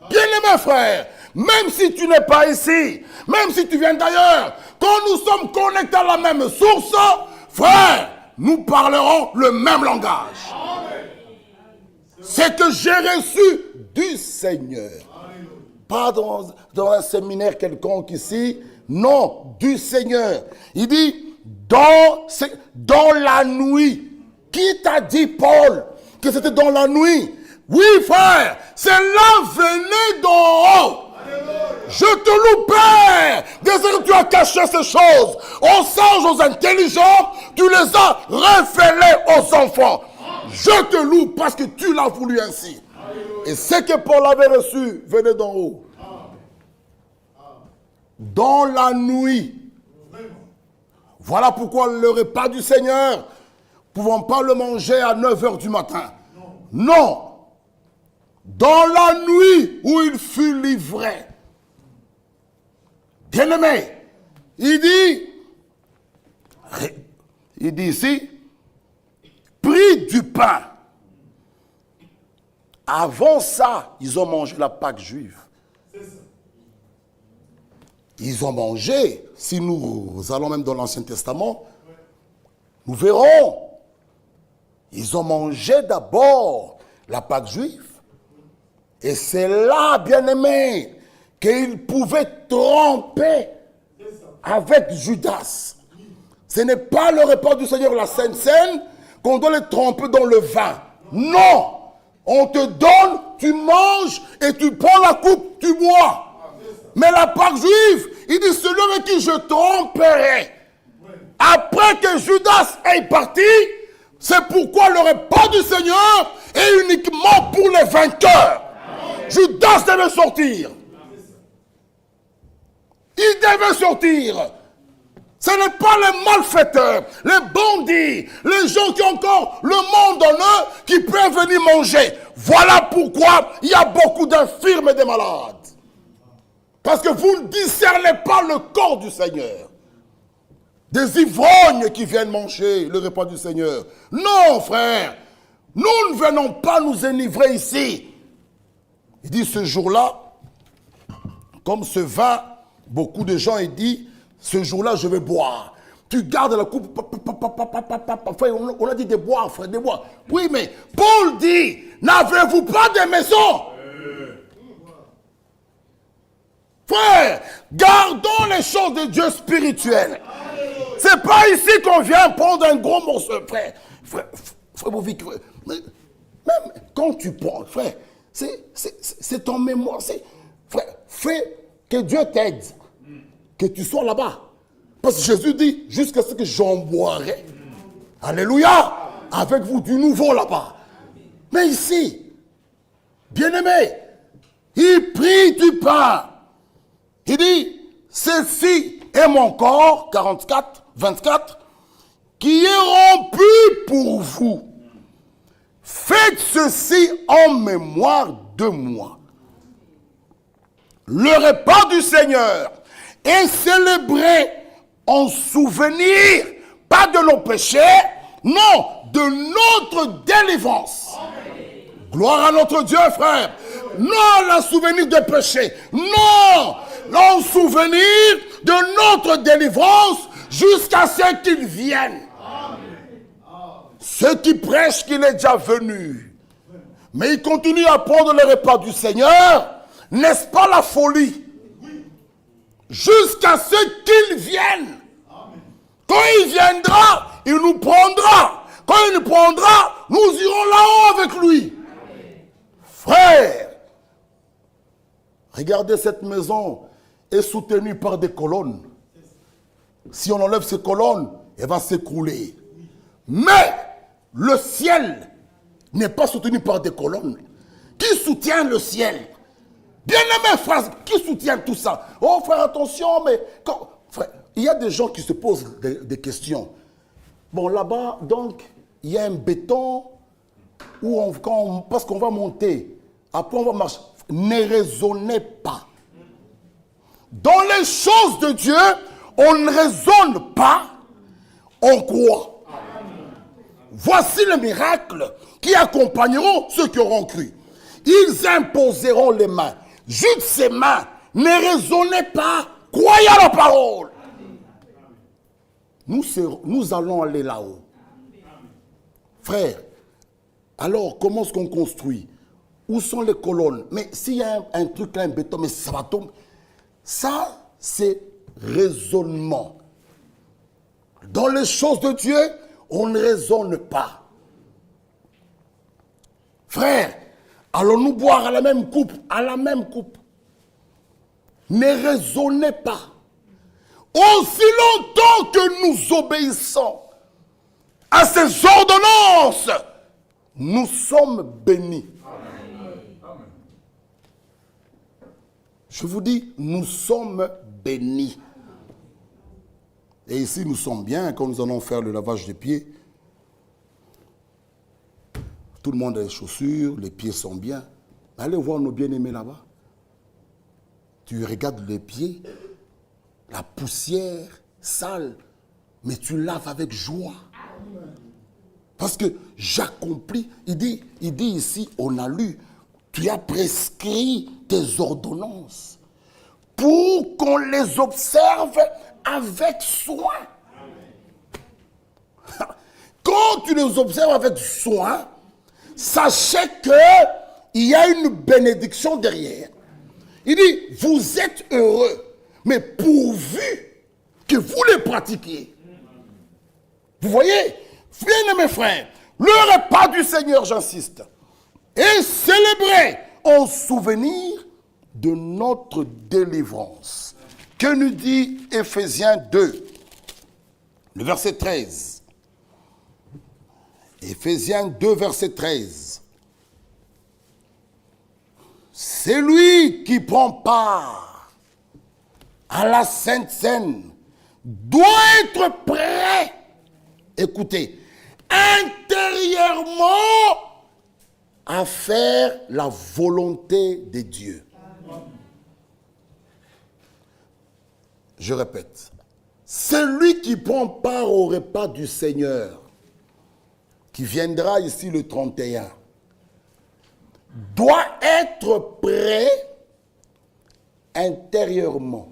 Bien-aimé frère, même si tu n'es pas ici, même si tu viens d'ailleurs, quand nous sommes connectés à la même source, frère, nous parlerons le même langage. C'est que j'ai reçu du Seigneur. Pas dans un séminaire quelconque ici, non, du Seigneur. Il dit, dans la nuit. Qui t'a dit, Paul, que c'était dans la nuit? Oui, frère, cela venait d'en haut. Je te loue, Père. Désormais, tu as caché ces choses aux sages, aux intelligents. Tu les as révélées aux enfants. Je te loue parce que tu l'as voulu ainsi. Et ce que Paul avait reçu venait d'en haut. Dans la nuit. Voilà pourquoi le repas du Seigneur, nous ne pouvons pas le manger à 9h du matin. Non. Dans la nuit où il fut livré. Bien-aimé, il dit ici, pris du pain. Avant ça, ils ont mangé la Pâque juive. Ils ont mangé, si nous allons même dans l'Ancien Testament, nous verrons, ils ont mangé d'abord la Pâque juive. Et c'est là, bien-aimé, qu'ils pouvaient tromper avec Judas. Ce n'est pas le repas du Seigneur, la Sainte Seine, qu'on doit les tromper dans le vin. Non! On te donne, tu manges et tu prends la coupe, tu bois. Mais la Pâque juive, il dit, celui avec qui je tromperai. Après que Judas est parti, c'est pourquoi le repas du Seigneur est uniquement pour les vainqueurs. Judas devait sortir. Il devait sortir. Ce n'est pas les malfaiteurs, les bandits, les gens qui ont encore le monde en eux qui peuvent venir manger. Voilà pourquoi il y a beaucoup d'infirmes et de malades. Parce que vous ne discernez pas le corps du Seigneur. Des ivrognes qui viennent manger le repas du Seigneur. Non, frère, nous ne venons pas nous enivrer ici. Il dit ce jour-là, comme ce vin, beaucoup de gens ils disent, ce jour-là je vais boire. Tu gardes la coupe, frère, on a dit de boire, frère, de boire. Oui, mais Paul dit, n'avez-vous pas de maison? Frère, gardons les choses de Dieu spirituelles. C'est pas ici qu'on vient prendre un gros morceau, frère. Frère, même quand tu prends, frère, c'est ton mémoire. Frère, fais que Dieu t'aide, que tu sois là-bas. Parce que Jésus dit, jusqu'à ce que j'en boirai. Alléluia, avec vous du nouveau là-bas. Mais ici, bien-aimé, il prit du pain. Il dit, ceci est mon corps, 44, 24, qui est rompu pour vous. Faites ceci en mémoire de moi. Le repas du Seigneur est célébré en souvenir, pas de nos péchés, non, de notre délivrance. Gloire à notre Dieu, frère. Non, le souvenir de péché. Non, le souvenir de notre délivrance jusqu'à ce qu'il vienne. Ceux qui prêchent qu'il est déjà venu, mais ils continuent à prendre le repas du Seigneur, n'est-ce pas la folie? Jusqu'à ce qu'il vienne. Quand il viendra, il nous prendra. Quand il nous prendra, nous irons là-haut avec lui. Frère, regardez, cette maison est soutenue par des colonnes. Si on enlève ces colonnes, elle va s'écrouler. Mais le ciel n'est pas soutenu par des colonnes. Qui soutient le ciel? Bien-aimé frère, qui soutient tout ça? Oh frère, attention, mais... frère, il y a des gens qui se posent des questions. Bon, là-bas, donc, il y a un béton où parce qu'on va monter, après on va marcher. Ne raisonnez pas. Dans les choses de Dieu, on ne raisonne pas, on croit. Voici les miracles qui accompagneront ceux qui auront cru. Ils imposeront les mains. Juste ces mains. Ne raisonnez pas, croyez à la parole. Nous allons aller là-haut. Frère, alors comment est-ce qu'on construit? Où sont les colonnes? Mais s'il y a un truc là, un béton, mais ça va tomber. Ça, c'est raisonnement. Dans les choses de Dieu, on ne raisonne pas. Frère, allons-nous boire à la même coupe? À la même coupe. Ne raisonnez pas. Aussi longtemps que nous obéissons à ces ordonnances, nous sommes bénis. Amen. Je vous dis, nous sommes bénis. Et ici, nous sommes bien quand nous allons faire le lavage des pieds. Tout le monde a les chaussures, les pieds sont bien. Allez voir nos bien-aimés là-bas. Tu regardes les pieds, la poussière sale, mais tu laves avec joie. Parce que j'accomplis, il dit ici, on a lu, tu as prescrit tes ordonnances pour qu'on les observe avec soin. Quand tu les observes avec soin, sachez qu'il y a une bénédiction derrière. Il dit, vous êtes heureux, mais pourvu que vous les pratiquiez. Vous voyez, bien mes frères, le repas du Seigneur, j'insiste, est célébré en souvenir de notre délivrance. Que nous dit Éphésiens 2, le verset 13. Éphésiens 2, verset 13. C'est lui qui prend part à la Sainte Seine doit être prêt, écoutez, intérieurement à faire la volonté de Dieu. Je répète, celui qui prend part au repas du Seigneur, qui viendra ici le 31, doit être prêt intérieurement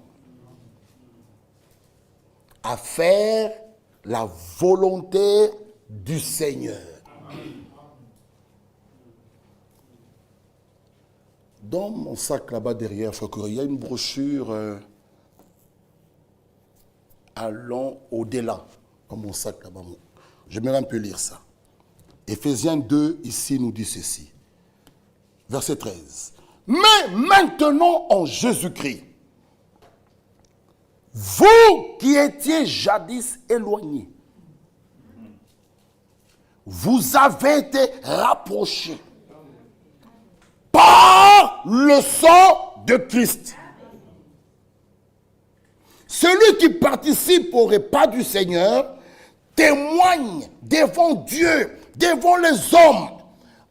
à faire la volonté du Seigneur. Dans mon sac là-bas derrière, il y a une brochure allant au-delà. Dans mon sac là-bas. J'aimerais un peu lire ça. Éphésiens 2, ici, nous dit ceci. Verset 13. Mais maintenant en Jésus-Christ, vous qui étiez jadis éloignés, vous avez été rapprochés par le sang de Christ. Celui qui participe au repas du Seigneur témoigne devant Dieu, devant les hommes,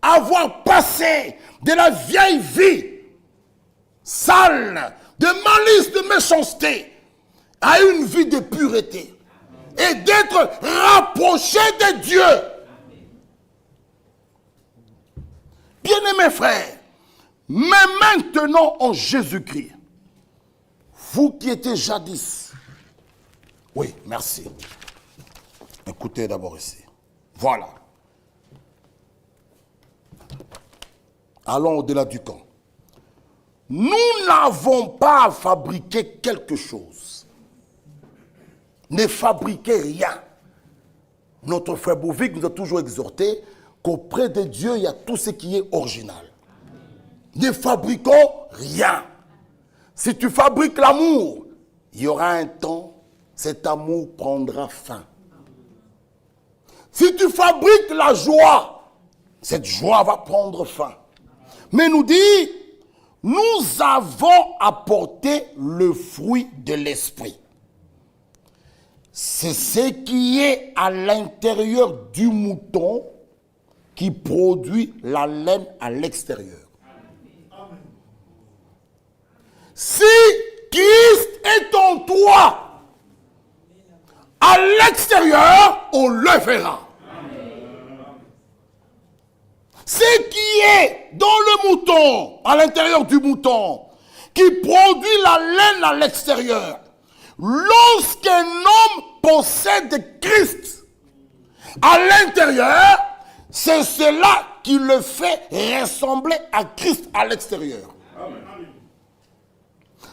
avoir passé de la vieille vie sale, de malice, de méchanceté, à une vie de pureté et d'être rapproché de Dieu. Bien-aimés frères, mais maintenant en Jésus-Christ, vous qui étiez jadis, oui, merci. Écoutez d'abord ici. Voilà. Allons au-delà du camp. Nous n'avons pas à fabriquer quelque chose. Ne fabriquez rien. Notre frère Bouvic nous a toujours exhorté qu'auprès de Dieu, il y a tout ce qui est original. Ne fabriquons rien. Si tu fabriques l'amour, il y aura un temps, cet amour prendra fin. Si tu fabriques la joie, cette joie va prendre fin. Mais nous dit, nous avons apporté le fruit de l'esprit. C'est ce qui est à l'intérieur du mouton qui produit la laine à l'extérieur. Si Christ est en toi, à l'extérieur, on le verra. Ce qui est dans le mouton, à l'intérieur du mouton, qui produit la laine à l'extérieur, lorsqu'un homme possède Christ à l'intérieur, c'est cela qui le fait ressembler à Christ à l'extérieur.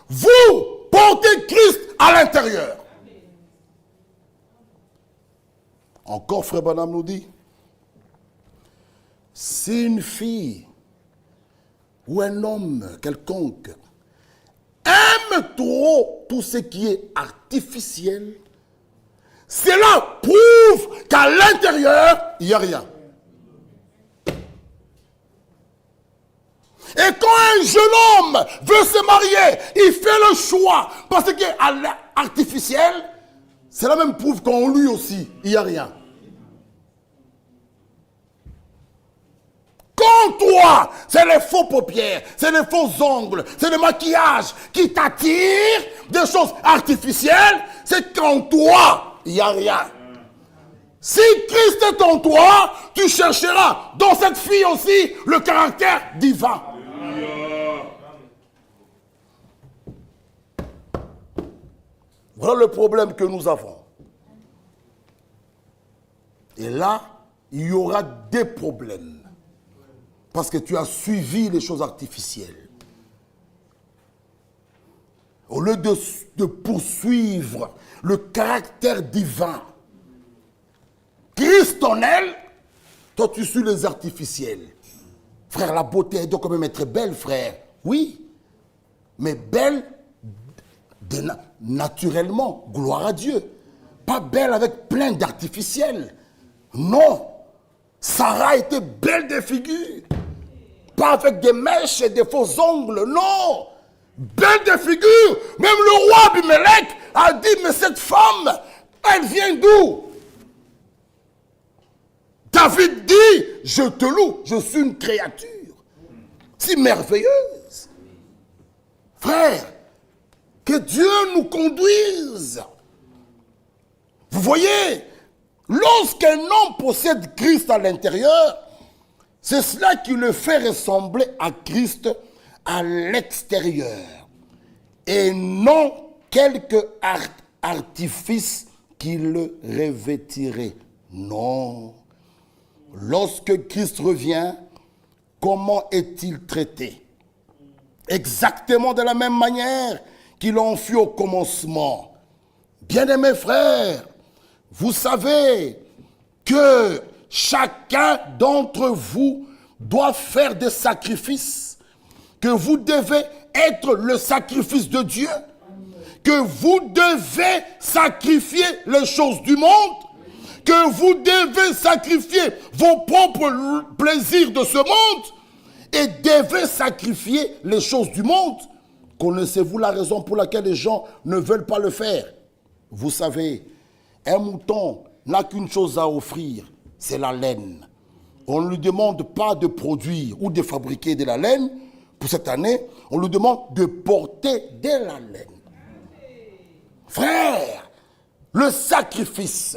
Vous portez Christ à l'intérieur. Encore, frère Branham nous dit, si une fille ou un homme quelconque aime trop tout ce qui est artificiel, cela prouve qu'à l'intérieur, il n'y a rien. Et quand un jeune homme veut se marier, il fait le choix parce qu'il est artificiel, cela même prouve qu'en lui aussi, il n'y a rien. Quand toi, c'est les faux paupières, c'est les faux ongles, c'est le maquillage qui t'attire, des choses artificielles, c'est qu'en toi, il n'y a rien. Si Christ est en toi, tu chercheras dans cette fille aussi le caractère divin. Voilà le problème que nous avons. Et là, il y aura des problèmes. Parce que tu as suivi les choses artificielles. Au lieu de poursuivre le caractère divin, Christ en elle, toi tu suis les artificiels. Frère, la beauté, elle doit quand même être belle, frère. Oui, mais belle naturellement, gloire à Dieu. Pas belle avec plein d'artificiels. Non, Sarah était belle de figure. Pas avec des mèches et des faux ongles, non. Belle de figure. Même le roi Abimelech a dit, mais cette femme, elle vient d'où? David dit, je te loue, je suis une créature si merveilleuse. Frère, que Dieu nous conduise. Vous voyez, lorsqu'un homme possède Christ à l'intérieur, c'est cela qui le fait ressembler à Christ à l'extérieur. Et non quelque artifice qui le revêtirait. Non. Lorsque Christ revient, comment est-il traité? Exactement de la même manière qu'il en fut au commencement. Bien-aimés frères, vous savez que chacun d'entre vous doit faire des sacrifices, que vous devez être le sacrifice de Dieu, que vous devez sacrifier les choses du monde, que vous devez sacrifier vos propres plaisirs de ce monde et devez sacrifier les choses du monde. Connaissez-vous la raison pour laquelle les gens ne veulent pas le faire? Vous savez, un mouton n'a qu'une chose à offrir, c'est la laine. On ne lui demande pas de produire ou de fabriquer de la laine. Pour cette année, on lui demande de porter de la laine. Frère, le sacrifice,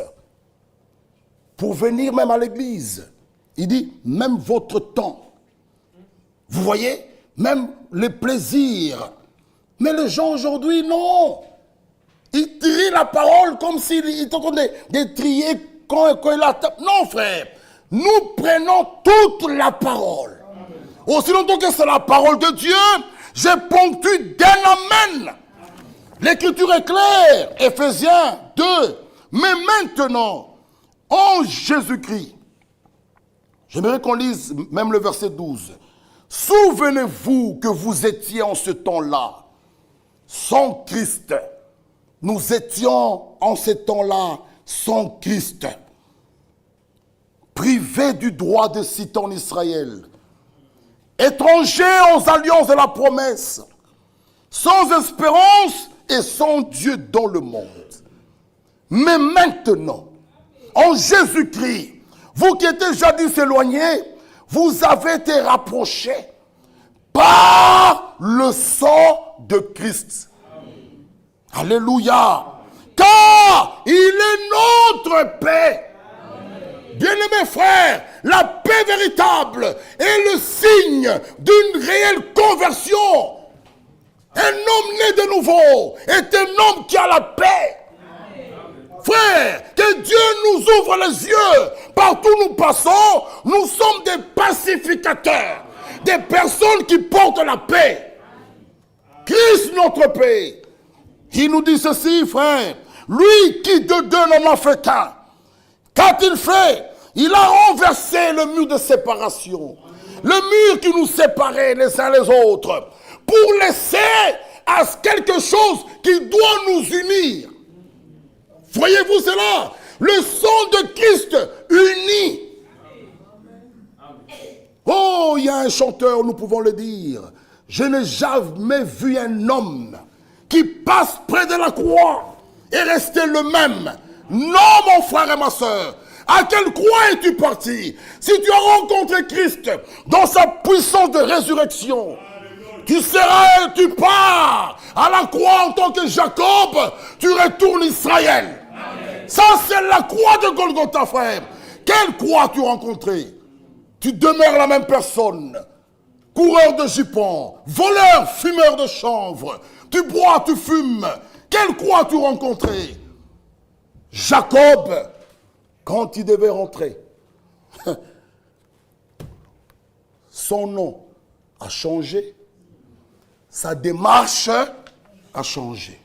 pour venir même à l'église, il dit, même votre temps, Vous voyez, même les plaisirs. Mais les gens aujourd'hui, non. Ils trient la parole comme s'ils étaient en train de trier quand il a... Non, frère. Nous prenons toute la parole. Aussi longtemps que c'est la parole de Dieu, j'ai ponctué d'un amen. L'écriture est claire. Éphésiens 2. Mais maintenant, en Jésus-Christ, j'aimerais qu'on lise même le verset 12. Souvenez-vous que vous étiez en ce temps-là sans Christ. Nous étions en ce temps-là sans Christ, privés du droit de citer en Israël, étrangers aux alliances de la promesse, sans espérance et sans Dieu dans le monde. Mais maintenant, en Jésus-Christ, vous qui étiez jadis éloignés, vous avez été rapprochés par le sang de Christ. Alléluia. Car il est notre paix. Bien-aimés frères, la paix véritable est le signe d'une réelle conversion. Un homme né de nouveau est un homme qui a la paix. Frère, que Dieu nous ouvre les yeux. Partout où nous passons, nous sommes des pacificateurs. Des personnes qui portent la paix. Christ notre paix. Il nous dit ceci, frère. Lui qui de deux n'en a fait qu'un. Qu'a-t-il fait? Il a renversé le mur de séparation. Le mur qui nous séparait les uns les autres. Pour laisser à quelque chose qui doit nous unir. Voyez-vous cela? Le sang de Christ unit. Oh, il y a un chanteur, nous pouvons le dire. Je n'ai jamais vu un homme qui passe près de la croix et rester le même. Non, mon frère et ma soeur. À quelle croix es-tu parti? Si tu as rencontré Christ dans sa puissance de résurrection, tu seras, tu pars à la croix en tant que Jacob, tu retournes Israël. Amen. Ça, c'est la croix de Golgotha, frère. Quelle croix as-tu rencontré? Tu demeures la même personne. Coureur de jupons, voleur, fumeur de chanvre. Tu bois, tu fumes. Quelle croix as-tu rencontré? Jacob, quand il devait rentrer, son nom a changé. Sa démarche a changé.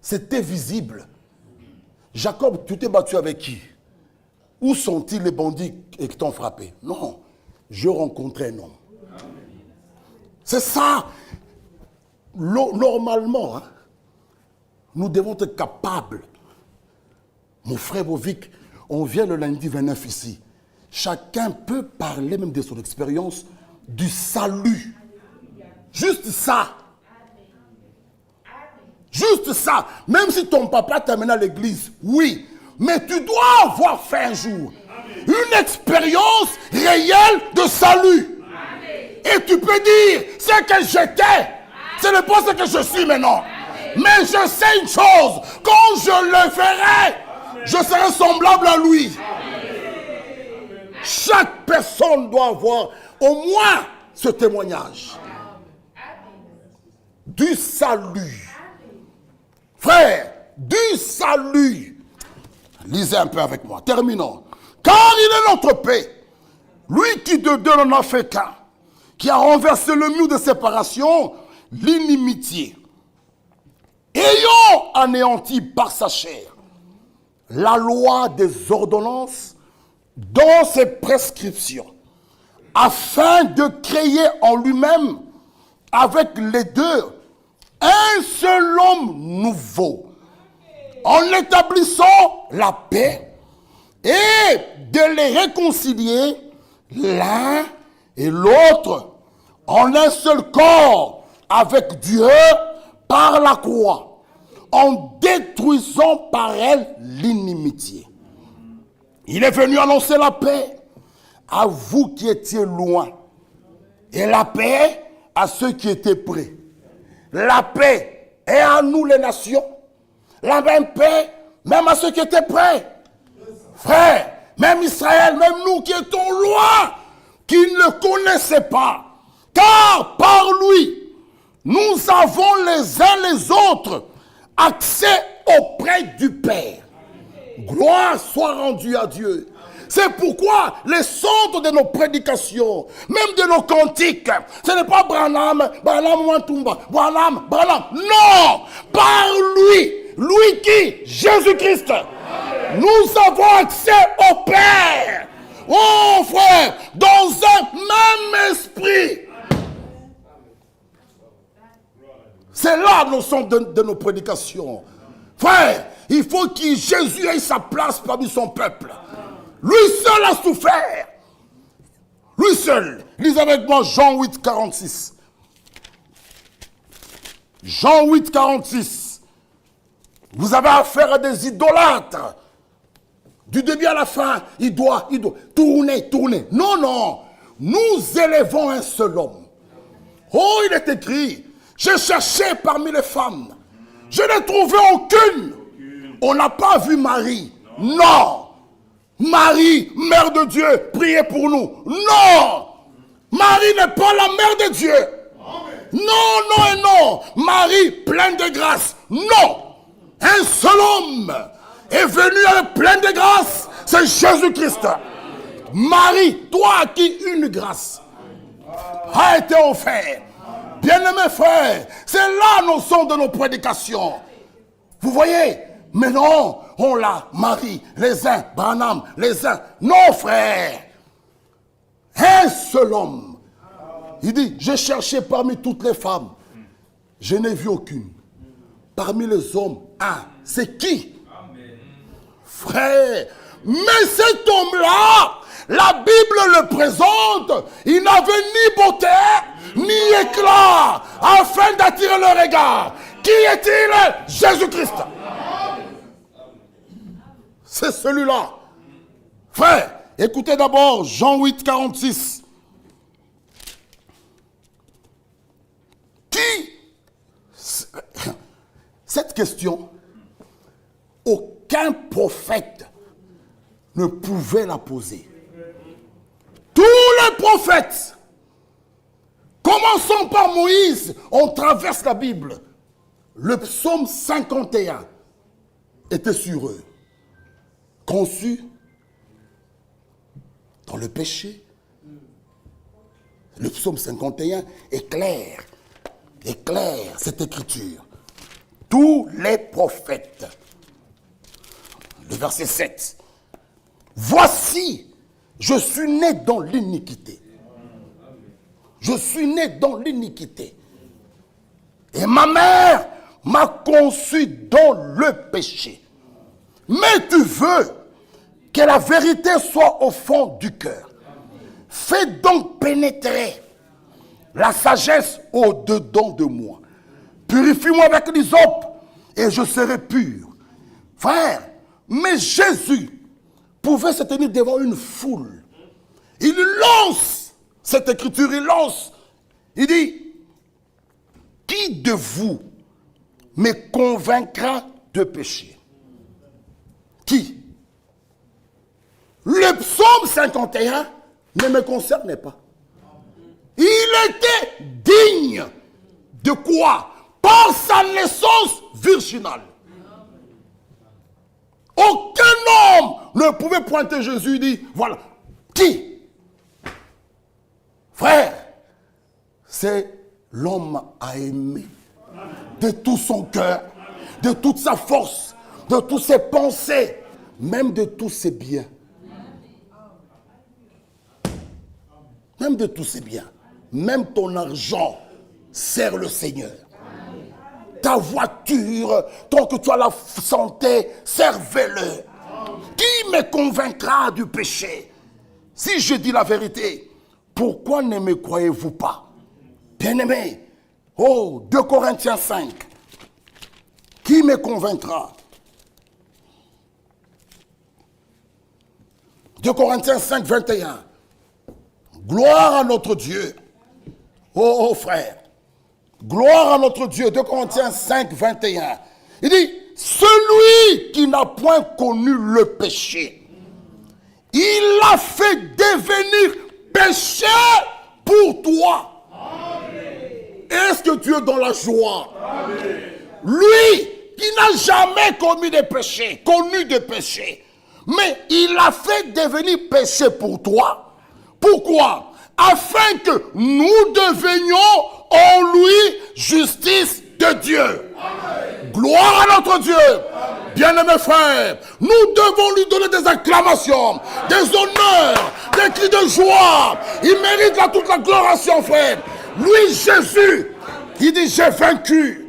C'était visible. Jacob, tu t'es battu avec qui? Où sont-ils les bandits qui t'ont frappé? Non, je rencontrais un homme. C'est ça. Normalement, hein, nous devons être capables. Mon frère Bovic, on vient le lundi 29 ici. Chacun peut parler même de son expérience du salut. Juste ça. Juste ça. Même si ton papa t'a amené à l'église, oui. Mais tu dois avoir fait un jour une expérience réelle de salut. Et tu peux dire, ce que j'étais, ce n'est pas ce que je suis maintenant. Mais je sais une chose, quand je le ferai, je serai semblable à lui. Chaque personne doit avoir au moins ce témoignage du salut. Frère, du salut. Lisez un peu avec moi. Terminons. Car il est notre paix. Lui qui de deux n'en a fait qu'un. Qui a renversé le mur de séparation, l'inimitié. Ayant anéanti par sa chair la loi des ordonnances dans ses prescriptions, afin de créer en lui-même, avec les deux, un seul homme nouveau, en établissant la paix et de les réconcilier l'un et l'autre en un seul corps avec Dieu par la croix, en détruisant par elle l'inimitié. Il est venu annoncer la paix à vous qui étiez loin et la paix à ceux qui étaient près. La paix est à nous les nations. La même paix, même à ceux qui étaient près. Frère, même Israël, même nous qui étions loin, qui ne le connaissait pas. Car par lui, nous avons les uns les autres accès auprès du Père. Gloire soit rendue à Dieu. C'est pourquoi les centres de nos prédications, même de nos cantiques, ce n'est pas Branham, Wantumba, Branham. Non, par lui, lui qui, Jésus-Christ, nous avons accès au Père. Oh frère, dans un même esprit. C'est là la notion de nos prédications. Frère, il faut que Jésus ait sa place parmi son peuple. Lui seul a souffert. Lui seul. Lisez avec moi Jean 8, 46. Jean 8, 46. Vous avez affaire à des idolâtres. Du début à la fin, il doit tourner. Non. Nous élevons un seul homme. Oh, il est écrit, j'ai cherché parmi les femmes. Je n'ai trouvé aucune. On n'a pas vu Marie. Non. Marie, mère de Dieu, priez pour nous. Non. Marie n'est pas la mère de Dieu. Non. Marie, pleine de grâce. Non. Un seul homme est venu avec pleine de grâce. C'est Jésus-Christ. Marie, toi à qui une grâce a été offerte. Bien-aimés frères, c'est là nos sons de nos prédications. Vous voyez, maintenant, on l'a, Marie, les uns, Branham, les uns. Non, frère. Un seul homme. Il dit, j'ai cherché parmi toutes les femmes. Je n'ai vu aucune. Parmi les hommes, un. C'est qui? Frère, mais cet homme-là, la Bible le présente, il n'avait ni beauté, ni éclat, afin d'attirer le regard. Qui est-il? Jésus-Christ. C'est celui-là. Frère, écoutez d'abord Jean 8, 46. Qui? Cette question, aucun prophète ne pouvait la poser. Tous les prophètes, commençons par Moïse, on traverse la Bible. Le psaume 51 était sur eux. Conçus dans le péché. Le psaume 51 éclaire cette écriture. Tous les prophètes. Le verset 7. Voici, je suis né dans l'iniquité. Je suis né dans l'iniquité. Et ma mère m'a conçu dans le péché. Mais tu veux que la vérité soit au fond du cœur. Fais donc pénétrer la sagesse au-dedans de moi. Purifie-moi avec l'hysope et je serai pur. Frère, mais Jésus pouvait se tenir devant une foule. Il lance cette écriture, il dit, qui de vous me convaincra de péché? Qui? Le psaume 51 ne me concernait pas. Il était digne de quoi? Par sa naissance virginale. Aucun homme ne pouvait pointer Jésus et dire, voilà, qui? Frère, c'est l'homme à aimer de tout son cœur, de toute sa force, de toutes ses pensées, même de tous ses biens. Même de tous ses biens. Même ton argent sert le Seigneur. Ta voiture, tant que tu as la santé, servez-le. Qui me convaincra du péché? Si je dis la vérité, pourquoi ne me croyez-vous pas? Bien-aimé, 2 Corinthiens 5. Qui me convaincra? 2 Corinthiens 5, 21. Gloire à notre Dieu. Oh frère. Gloire à notre Dieu. 2 Corinthiens 5, 21. Il dit, celui qui n'a point connu le péché, il l'a fait devenir péchés pour toi. Est-ce que tu es dans la joie? Lui qui n'a jamais commis de péché, connu de péché, mais il a fait devenir péché pour toi. Pourquoi? Afin que nous devenions en lui justice de Dieu. Amen. Gloire à notre Dieu. Bien-aimés frères, nous devons lui donner des acclamations, des honneurs, des cris de joie. Il mérite toute la gloration, frère. Lui, Jésus, il dit, j'ai vaincu.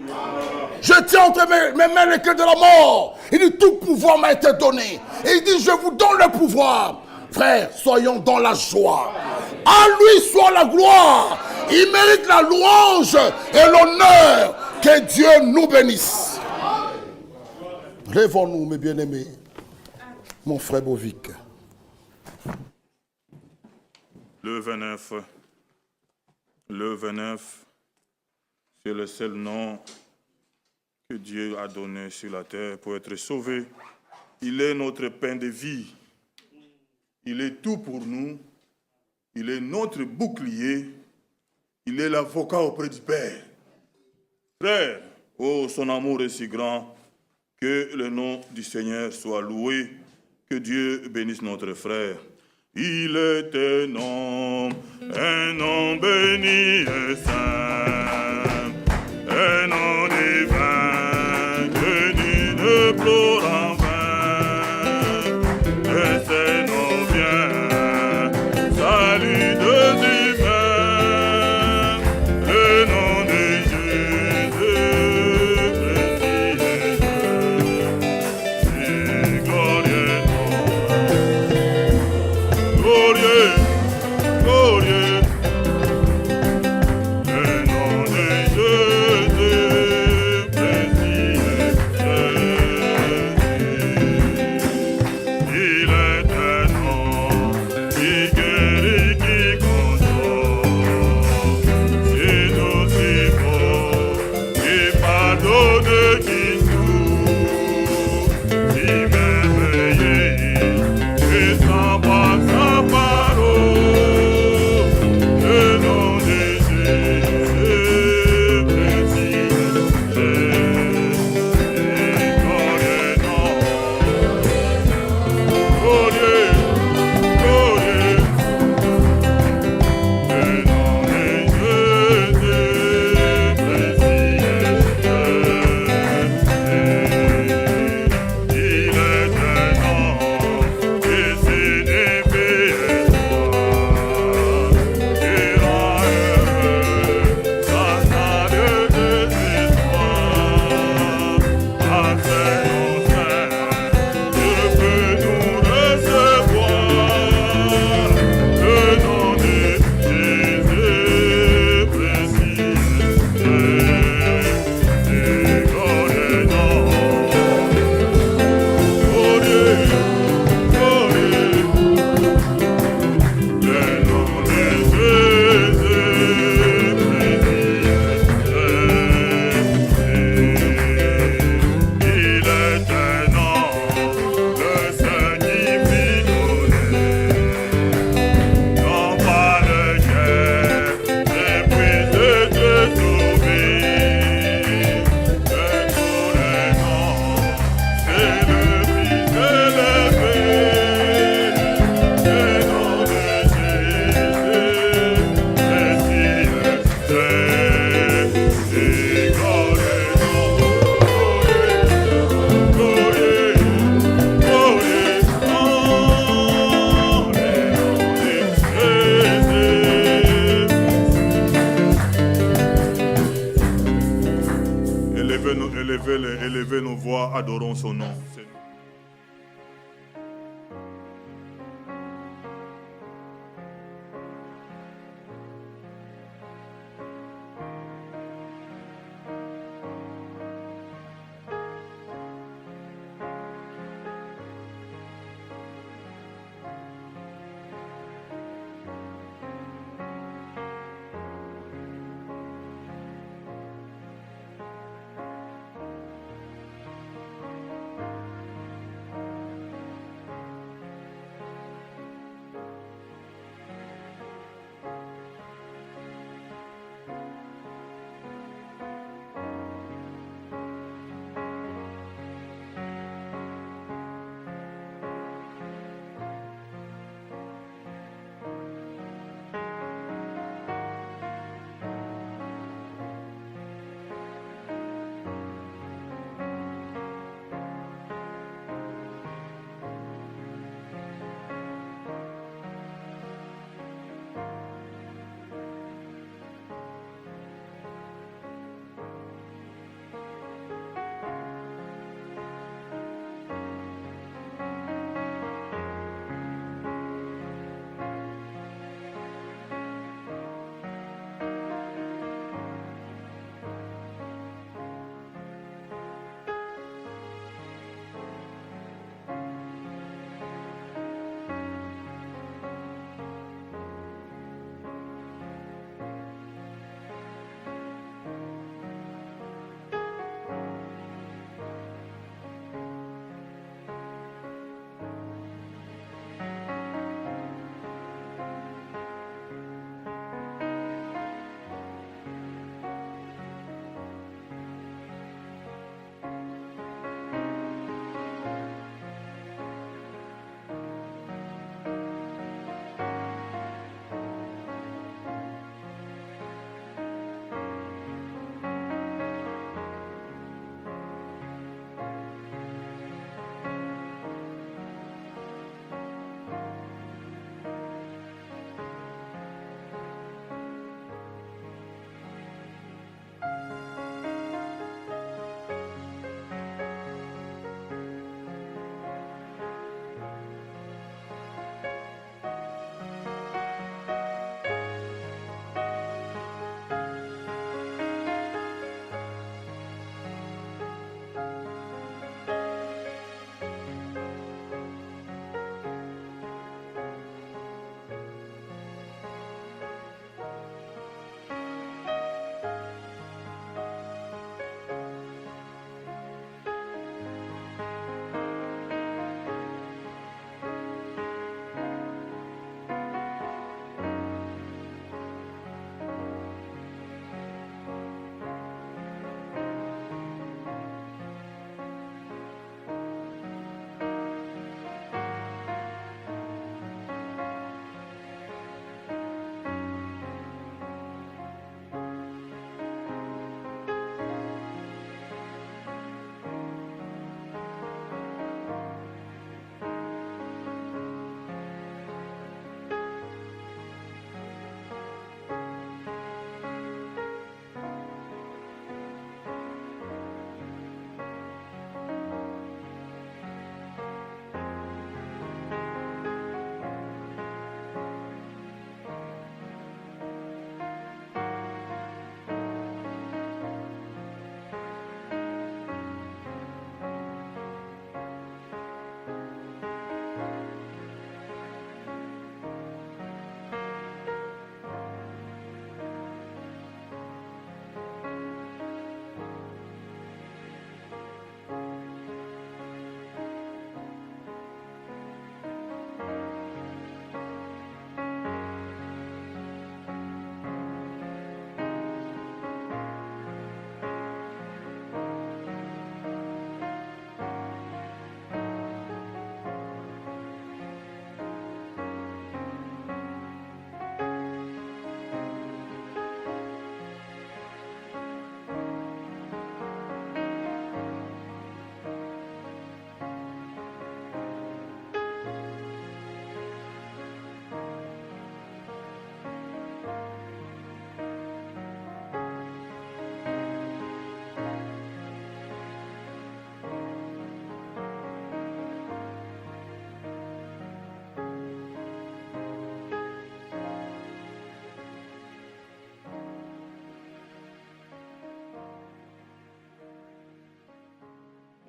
Je tiens entre mes mains les clés de la mort. Il dit, tout pouvoir m'a été donné. Et il dit, je vous donne le pouvoir. Frères, soyons dans la joie. À lui soit la gloire. Il mérite la louange et l'honneur. Que Dieu nous bénisse. Lèvons-nous, mes bien-aimés. Mon frère Bovic. Le 29, c'est le seul nom que Dieu a donné sur la terre pour être sauvé. Il est notre pain de vie. Il est tout pour nous. Il est notre bouclier. Il est l'avocat auprès du Père. Frère, oh, son amour est si grand. Que le nom du Seigneur soit loué. Que Dieu bénisse notre frère. Il est un nom béni et saint, un nom divin que nul ne pleure en vain. Et c'est nom bien, salut des humains, le nom de Jésus, précieux et glorieux nom, glorieux. Glorieux, le nom de Jésus, précieux Jésus. Il est un nom qui guérit, qui console, c'est aussi beau, qui pardonne, qui tout, qui merveilleux, et sans pas sa parole. Élevez nos voix, adorons son nom.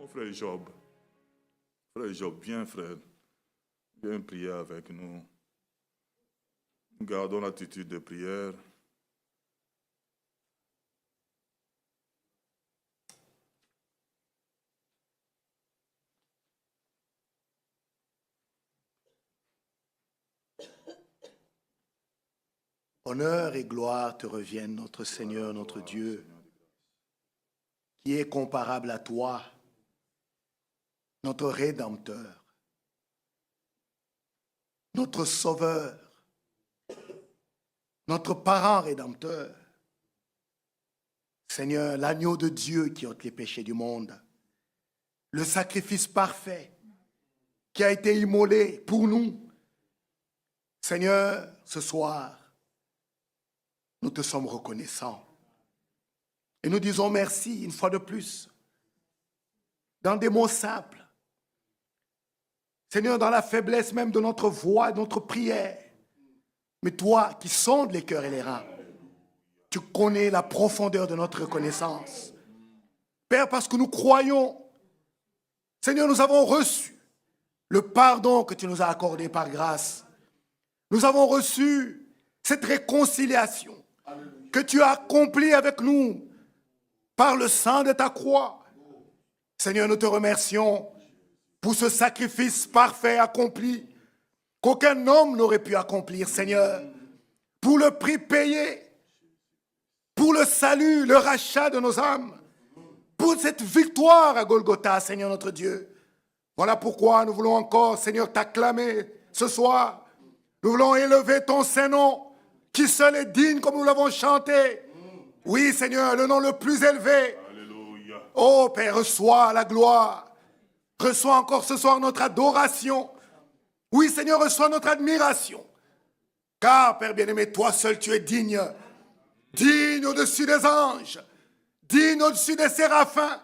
Frère Job. Frère Job, viens frère. Viens prier avec nous. Gardons l'attitude de prière. Honneur et gloire te reviennent, notre Seigneur, notre Dieu, qui est comparable à toi, notre Rédempteur, notre Sauveur, notre parent rédempteur. Seigneur, l'agneau de Dieu qui ôte les péchés du monde, le sacrifice parfait qui a été immolé pour nous. Seigneur, ce soir, nous te sommes reconnaissants. Et nous disons merci une fois de plus, dans des mots simples. Seigneur, dans la faiblesse même de notre voix, de notre prière. Mais toi qui sondes les cœurs et les reins, tu connais la profondeur de notre reconnaissance. Père, parce que nous croyons, Seigneur, nous avons reçu le pardon que tu nous as accordé par grâce. Nous avons reçu cette réconciliation que tu as accomplie avec nous par le sang de ta croix. Seigneur, nous te remercions pour ce sacrifice parfait accompli qu'aucun homme n'aurait pu accomplir, Seigneur, pour le prix payé, pour le salut, le rachat de nos âmes, pour cette victoire à Golgotha, Seigneur notre Dieu. Voilà pourquoi nous voulons encore, Seigneur, t'acclamer ce soir. Nous voulons élever ton Saint-Nom, qui seul est digne comme nous l'avons chanté. Oui, Seigneur, le nom le plus élevé. Alléluia. Oh, Père, reçois la gloire. Reçois encore ce soir notre adoration. Oui, Seigneur, reçois notre admiration. Car, Père bien-aimé, toi seul tu es digne. Digne au-dessus des anges. Digne au-dessus des séraphins.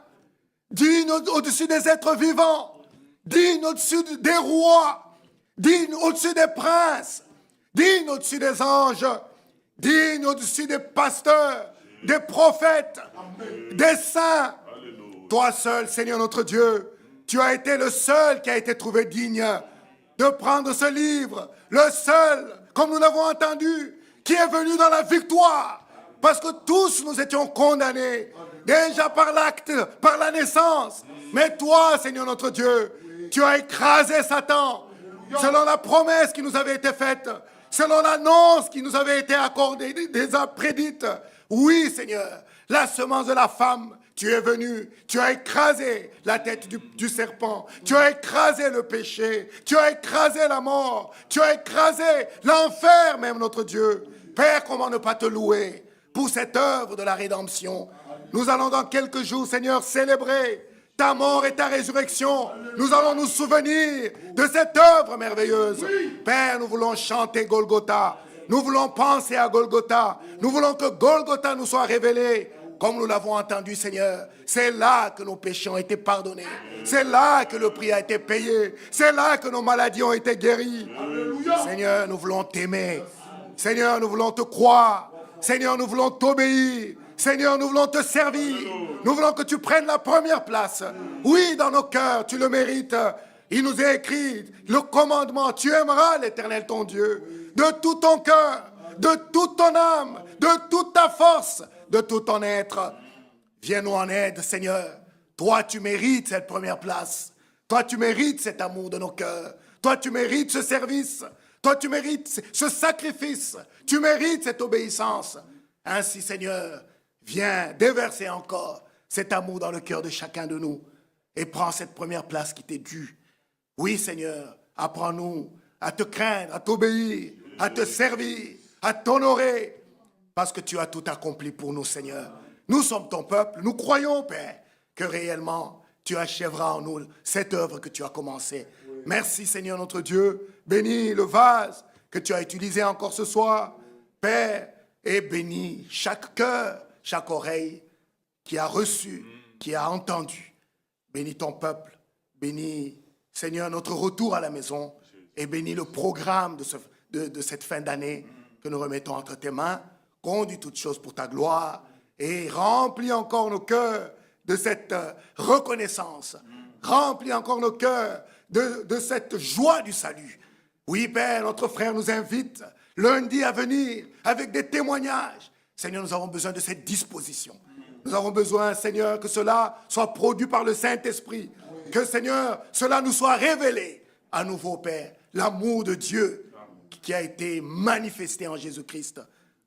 Digne au-dessus des êtres vivants. Digne au-dessus des rois. Digne au-dessus des princes. Digne au-dessus des anges. Digne au-dessus des pasteurs, des prophètes, des saints. Toi seul, Seigneur notre Dieu, tu as été le seul qui a été trouvé digne de prendre ce livre. Le seul, comme nous l'avons entendu, qui est venu dans la victoire. Parce que tous nous étions condamnés, déjà par l'acte, par la naissance. Mais toi, Seigneur notre Dieu, tu as écrasé Satan, selon la promesse qui nous avait été faite, selon l'annonce qui nous avait été accordée, déjà prédite. Oui, Seigneur, la semence de la femme, tu es venu, tu as écrasé la tête du serpent, tu as écrasé le péché, tu as écrasé la mort, tu as écrasé l'enfer même, notre Dieu. Père, comment ne pas te louer pour cette œuvre de la rédemption. Nous allons dans quelques jours, Seigneur, célébrer ta mort et ta résurrection. Nous allons nous souvenir de cette œuvre merveilleuse. Père, nous voulons chanter Golgotha. Nous voulons penser à Golgotha. Nous voulons que Golgotha nous soit révélé. Comme nous l'avons entendu, Seigneur, c'est là que nos péchés ont été pardonnés. C'est là que le prix a été payé. C'est là que nos maladies ont été guéries. Seigneur, nous voulons t'aimer. Seigneur, nous voulons te croire. Seigneur, nous voulons t'obéir. Seigneur, nous voulons te servir. Nous voulons que tu prennes la première place. Oui, dans nos cœurs, tu le mérites. Il nous est écrit le commandement. Tu aimeras l'Éternel ton Dieu de tout ton cœur, de toute ton âme, de toute ta force, de tout ton être. Viens-nous en aide, Seigneur. Toi, tu mérites cette première place. Toi, tu mérites cet amour de nos cœurs. Toi, tu mérites ce service. Toi, tu mérites ce sacrifice. Tu mérites cette obéissance. Ainsi, Seigneur, viens déverser encore cet amour dans le cœur de chacun de nous et prends cette première place qui t'est due. Oui, Seigneur, apprends-nous à te craindre, à t'obéir, à te servir, à t'honorer, parce que tu as tout accompli pour nous, Seigneur. Nous sommes ton peuple. Nous croyons, Père, que réellement, tu achèveras en nous cette œuvre que tu as commencée. Merci, Seigneur notre Dieu. Bénis le vase que tu as utilisé encore ce soir, Père, et bénis chaque cœur, chaque oreille qui a reçu, qui a entendu. Bénis ton peuple. Bénis, Seigneur, notre retour à la maison. Et bénis le programme de cette fin d'année que nous remettons entre tes mains. Conduis toutes choses pour ta gloire et remplis encore nos cœurs de cette reconnaissance. Remplis encore nos cœurs de cette joie du salut. Oui, Père, notre frère nous invite lundi à venir avec des témoignages. Seigneur, nous avons besoin de cette disposition. Nous avons besoin, Seigneur, que cela soit produit par le Saint-Esprit. Que, Seigneur, cela nous soit révélé à nouveau, Père. L'amour de Dieu qui a été manifesté en Jésus-Christ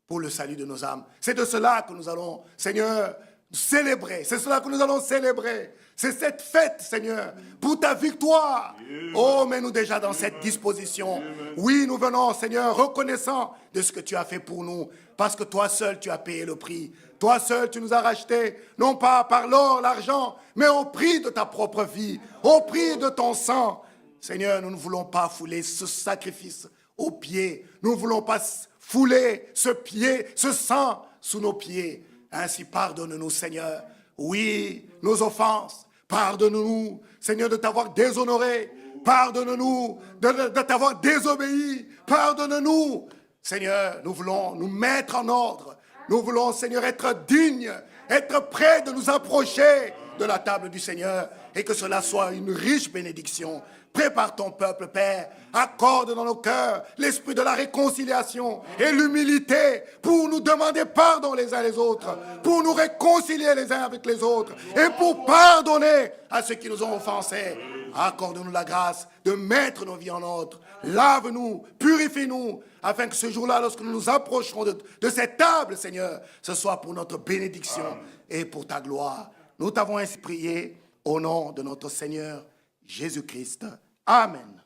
pour le salut de nos âmes. C'est de cela que nous allons, Seigneur, célébrer. C'est cela que nous allons célébrer. C'est cette fête, Seigneur, pour ta victoire. Oh, mets-nous déjà dans cette disposition. Oui, nous venons, Seigneur, reconnaissant de ce que tu as fait pour nous. Parce que toi seul, tu as payé le prix. Toi seul, tu nous as rachetés, non pas par l'or, l'argent, mais au prix de ta propre vie, au prix de ton sang. Seigneur, nous ne voulons pas fouler ce sacrifice aux pieds. Nous ne voulons pas fouler ce sang sous nos pieds. Ainsi, pardonne-nous, Seigneur. Oui, nos offenses. Pardonne-nous, Seigneur, de t'avoir déshonoré. Pardonne-nous de t'avoir désobéi. Pardonne-nous. Seigneur, nous voulons nous mettre en ordre. Nous voulons, Seigneur, être dignes, être prêts de nous approcher de la table du Seigneur et que cela soit une riche bénédiction. Prépare ton peuple, Père. Accorde dans nos cœurs l'esprit de la réconciliation et l'humilité pour nous demander pardon les uns les autres, pour nous réconcilier les uns avec les autres et pour pardonner à ceux qui nous ont offensés. Accorde-nous la grâce de mettre nos vies en ordre. Lave-nous, purifie-nous, afin que ce jour-là, lorsque nous nous approcherons de cette table, Seigneur, ce soit pour notre bénédiction et pour ta gloire. Nous t'avons ainsi prié au nom de notre Seigneur Jésus-Christ. Amen.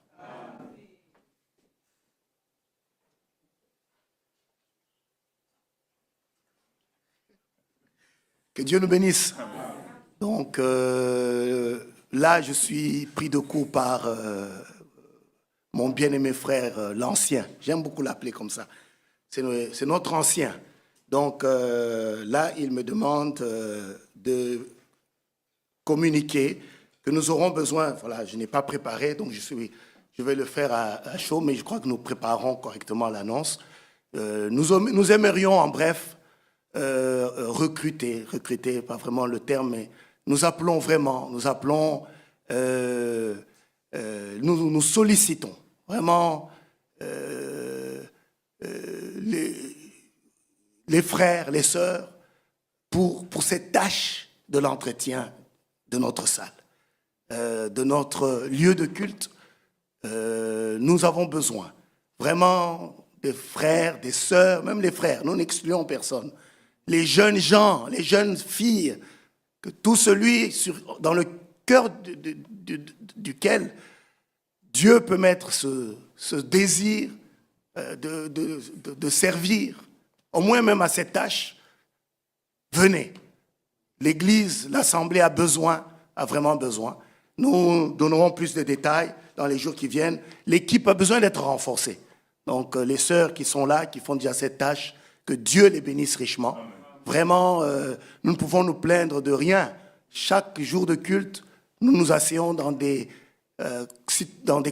Que Dieu nous bénisse. Donc, là, je suis pris de court par mon bien-aimé frère, l'ancien. J'aime beaucoup l'appeler comme ça. C'est notre ancien. Donc, là, il me demande de communiquer que nous aurons besoin. Voilà, je n'ai pas préparé, donc je vais le faire à chaud, mais je crois que nous préparons correctement l'annonce. Nous aimerions, en bref, recruter, pas vraiment le terme, mais nous appelons, nous sollicitons vraiment les frères, les sœurs, pour cette tâche de l'entretien de notre salle, de notre lieu de culte. Nous avons besoin vraiment des frères, des sœurs, même les frères, nous n'excluons personne, les jeunes gens, les jeunes filles, que tout celui dans le cœur duquel Dieu peut mettre ce désir de servir, au moins même à cette tâche, venez. L'Église, l'Assemblée a vraiment besoin. Nous donnerons plus de détails dans les jours qui viennent. L'équipe a besoin d'être renforcée. Donc, les sœurs qui sont là, qui font déjà cette tâche, que Dieu les bénisse richement. Vraiment, nous ne pouvons nous plaindre de rien. Chaque jour de culte, nous nous asseyons dans des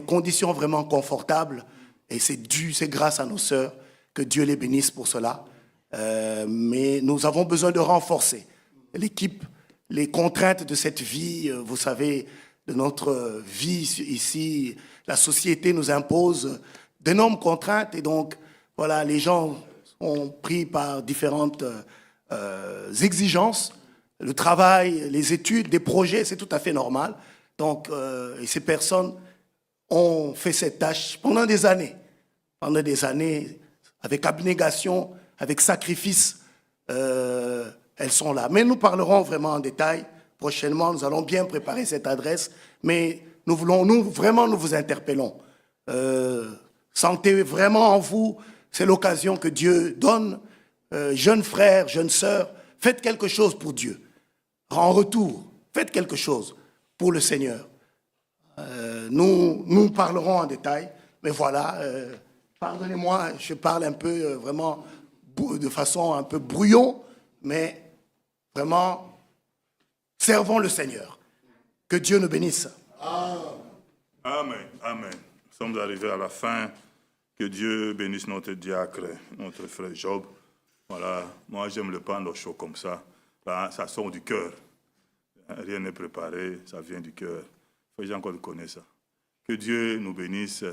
conditions vraiment confortables. Et c'est grâce à nos sœurs que Dieu les bénisse pour cela. Mais nous avons besoin de renforcer l'équipe, les contraintes de cette vie, vous savez, de notre vie ici. La société nous impose d'énormes contraintes et donc, voilà, les gens sont pris par différentes exigences. Le travail, les études, des projets, c'est tout à fait normal. Donc, et ces personnes ont fait cette tâche pendant des années, avec abnégation, avec sacrifice. Elles sont là. Mais nous parlerons vraiment en détail. Prochainement, nous allons bien préparer cette adresse. Mais nous vous interpellons. Sentez vraiment en vous, c'est l'occasion que Dieu donne. Jeunes frères, jeunes sœurs, faites quelque chose pour Dieu. En retour, faites quelque chose pour le Seigneur. Nous parlerons en détail. Mais voilà, pardonnez-moi, je parle un peu vraiment de façon un peu brouillon, mais vraiment, servons le Seigneur. Que Dieu nous bénisse. Amen, amen. Nous sommes arrivés à la fin. Que Dieu bénisse notre diacre, notre frère Job. Voilà, moi j'aime le pain au chaud comme ça. Là, ça sort du cœur. Rien n'est préparé, ça vient du cœur. Faut que j'ai encore connaître ça. Que Dieu nous bénisse.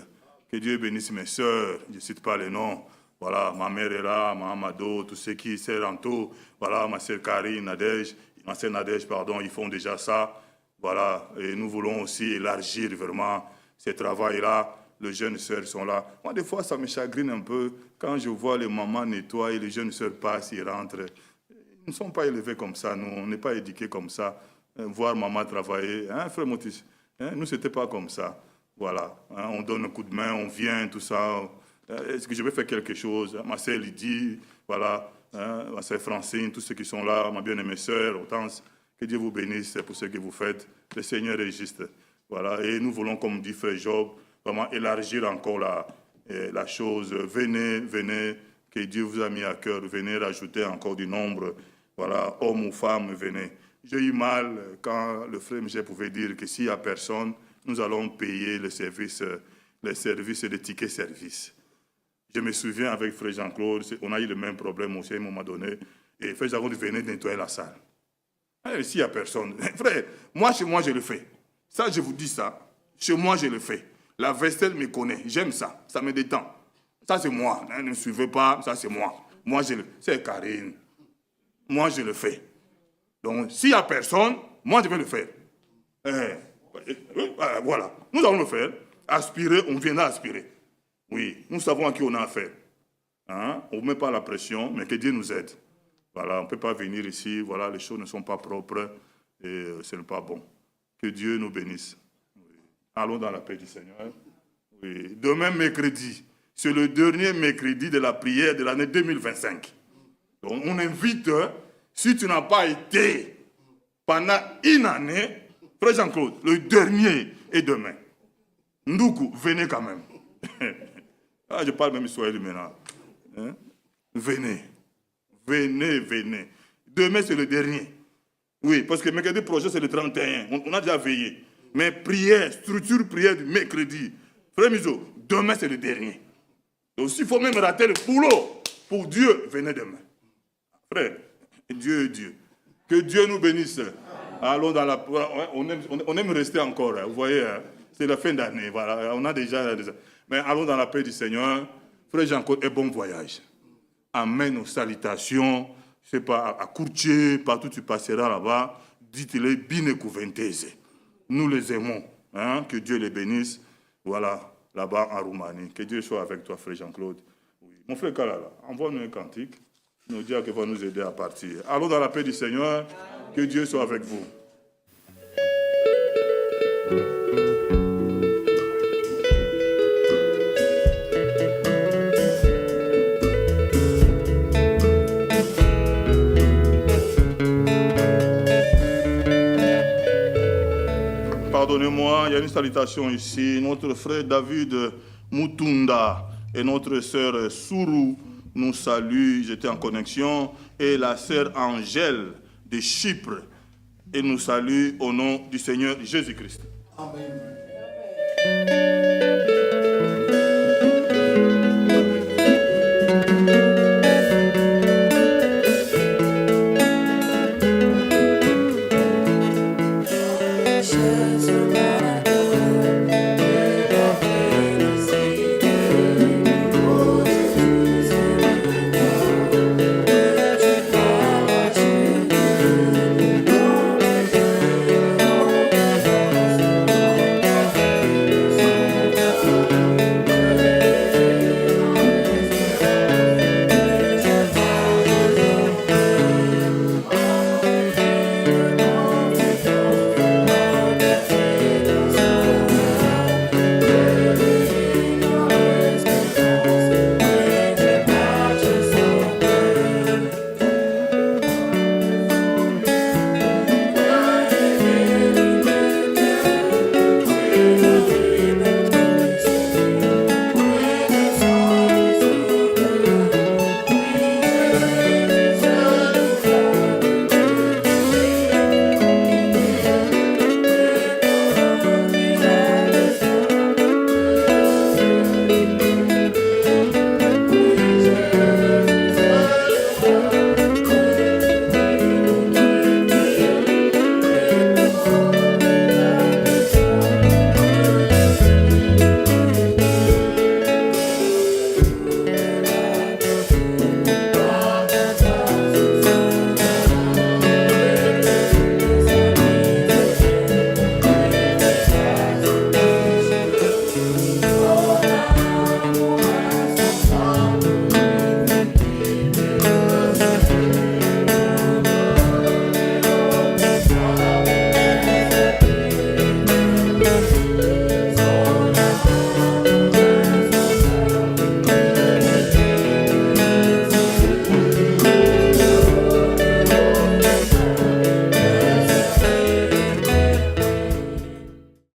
Que Dieu bénisse mes sœurs. Je ne cite pas les noms. Voilà, ma mère est là, ma Amado, tous ceux qui sont Ranto. Voilà, ma sœur Karine, Nadège, ma sœur Nadège, pardon, ils font déjà ça. Voilà, et nous voulons aussi élargir vraiment ce travail-là. Les jeunes sœurs sont là. Moi, des fois, ça me chagrine un peu quand je vois les mamans nettoyer et les jeunes sœurs passent, ils rentrent. Ils ne sont pas élevés comme ça, nous, on n'est pas éduqués comme ça. Voir maman travailler, hein, frère Motis, hein, nous, ce n'était pas comme ça. Voilà, hein, on donne un coup de main, on vient, tout ça. Est-ce que je vais faire quelque chose? Ma sœur Lydie, voilà, hein, ma sœur Francine, tous ceux qui sont là, ma bien-aimée sœur, Hortense, que Dieu vous bénisse pour ce que vous faites. Le Seigneur est juste. Voilà, et nous voulons, comme dit frère Job, vraiment élargir encore la chose. Venez, venez, que Dieu vous a mis à cœur. Venez rajouter encore du nombre. Voilà, hommes ou femmes, venez. J'ai eu mal quand le frère Michel pouvait dire que s'il n'y a personne, nous allons payer les services et les tickets services. Je me souviens avec frère Jean-Claude, on a eu le même problème aussi à un moment donné. Et frère Jean-Claude venait nettoyer la salle. S'il n'y a personne, frère, moi chez moi je le fais. Ça, je vous dis ça. Chez moi je le fais. La vaisselle me connaît. J'aime ça. Ça me détend. Ça, c'est moi. Ne me suivez pas. Ça, c'est moi. Moi, c'est Karine. Moi, je le fais. Donc, s'il n'y a personne, moi, je vais le faire. Voilà. Nous allons le faire. Aspirer, on viendra aspirer. Oui, nous savons à qui on a affaire. Hein? On ne met pas la pression, mais que Dieu nous aide. Voilà, on ne peut pas venir ici. Voilà, les choses ne sont pas propres et ce n'est pas bon. Que Dieu nous bénisse. Allons dans la paix du Seigneur. Oui. Demain, mercredi, c'est le dernier mercredi de la prière de l'année 2025. Donc, on invite, si tu n'as pas été pendant une année, frère Jean-Claude, le dernier est demain. Ndoukou, venez quand même. Je parle même Swahili maintenant. Hein? Venez. Venez, venez. Demain, c'est le dernier. Oui, parce que mercredi prochain, c'est le 31. On a déjà veillé. Mais prière, structure prière du mercredi. Frère Mizo, demain c'est le dernier. Donc s'il faut même rater le boulot pour Dieu, venez demain. Frère, Dieu est Dieu. Que Dieu nous bénisse. Allons dans la... On aime rester encore. Vous voyez, c'est la fin d'année. Voilà, on a déjà... Mais allons dans la paix du Seigneur. Frère Jean-Claude, et bon voyage. Amène nos salutations. Je ne sais pas, à Courtier, partout où tu passeras là-bas. Dites-les, bine couventese. Nous les aimons. Hein? Que Dieu les bénisse. Voilà, là-bas en Roumanie. Que Dieu soit avec toi, frère Jean-Claude. Oui. Mon frère Kalala, envoie-nous un cantique. Nous dire qu'il va nous aider à partir. Allons dans la paix du Seigneur. Que Dieu soit avec vous. Pardonnez-moi, il y a une salutation ici. Notre frère David Mutunda et notre sœur Sourou nous saluent. J'étais en connexion. Et la sœur Angèle de Chypre. Et nous salue au nom du Seigneur Jésus-Christ. Amen. Jesus.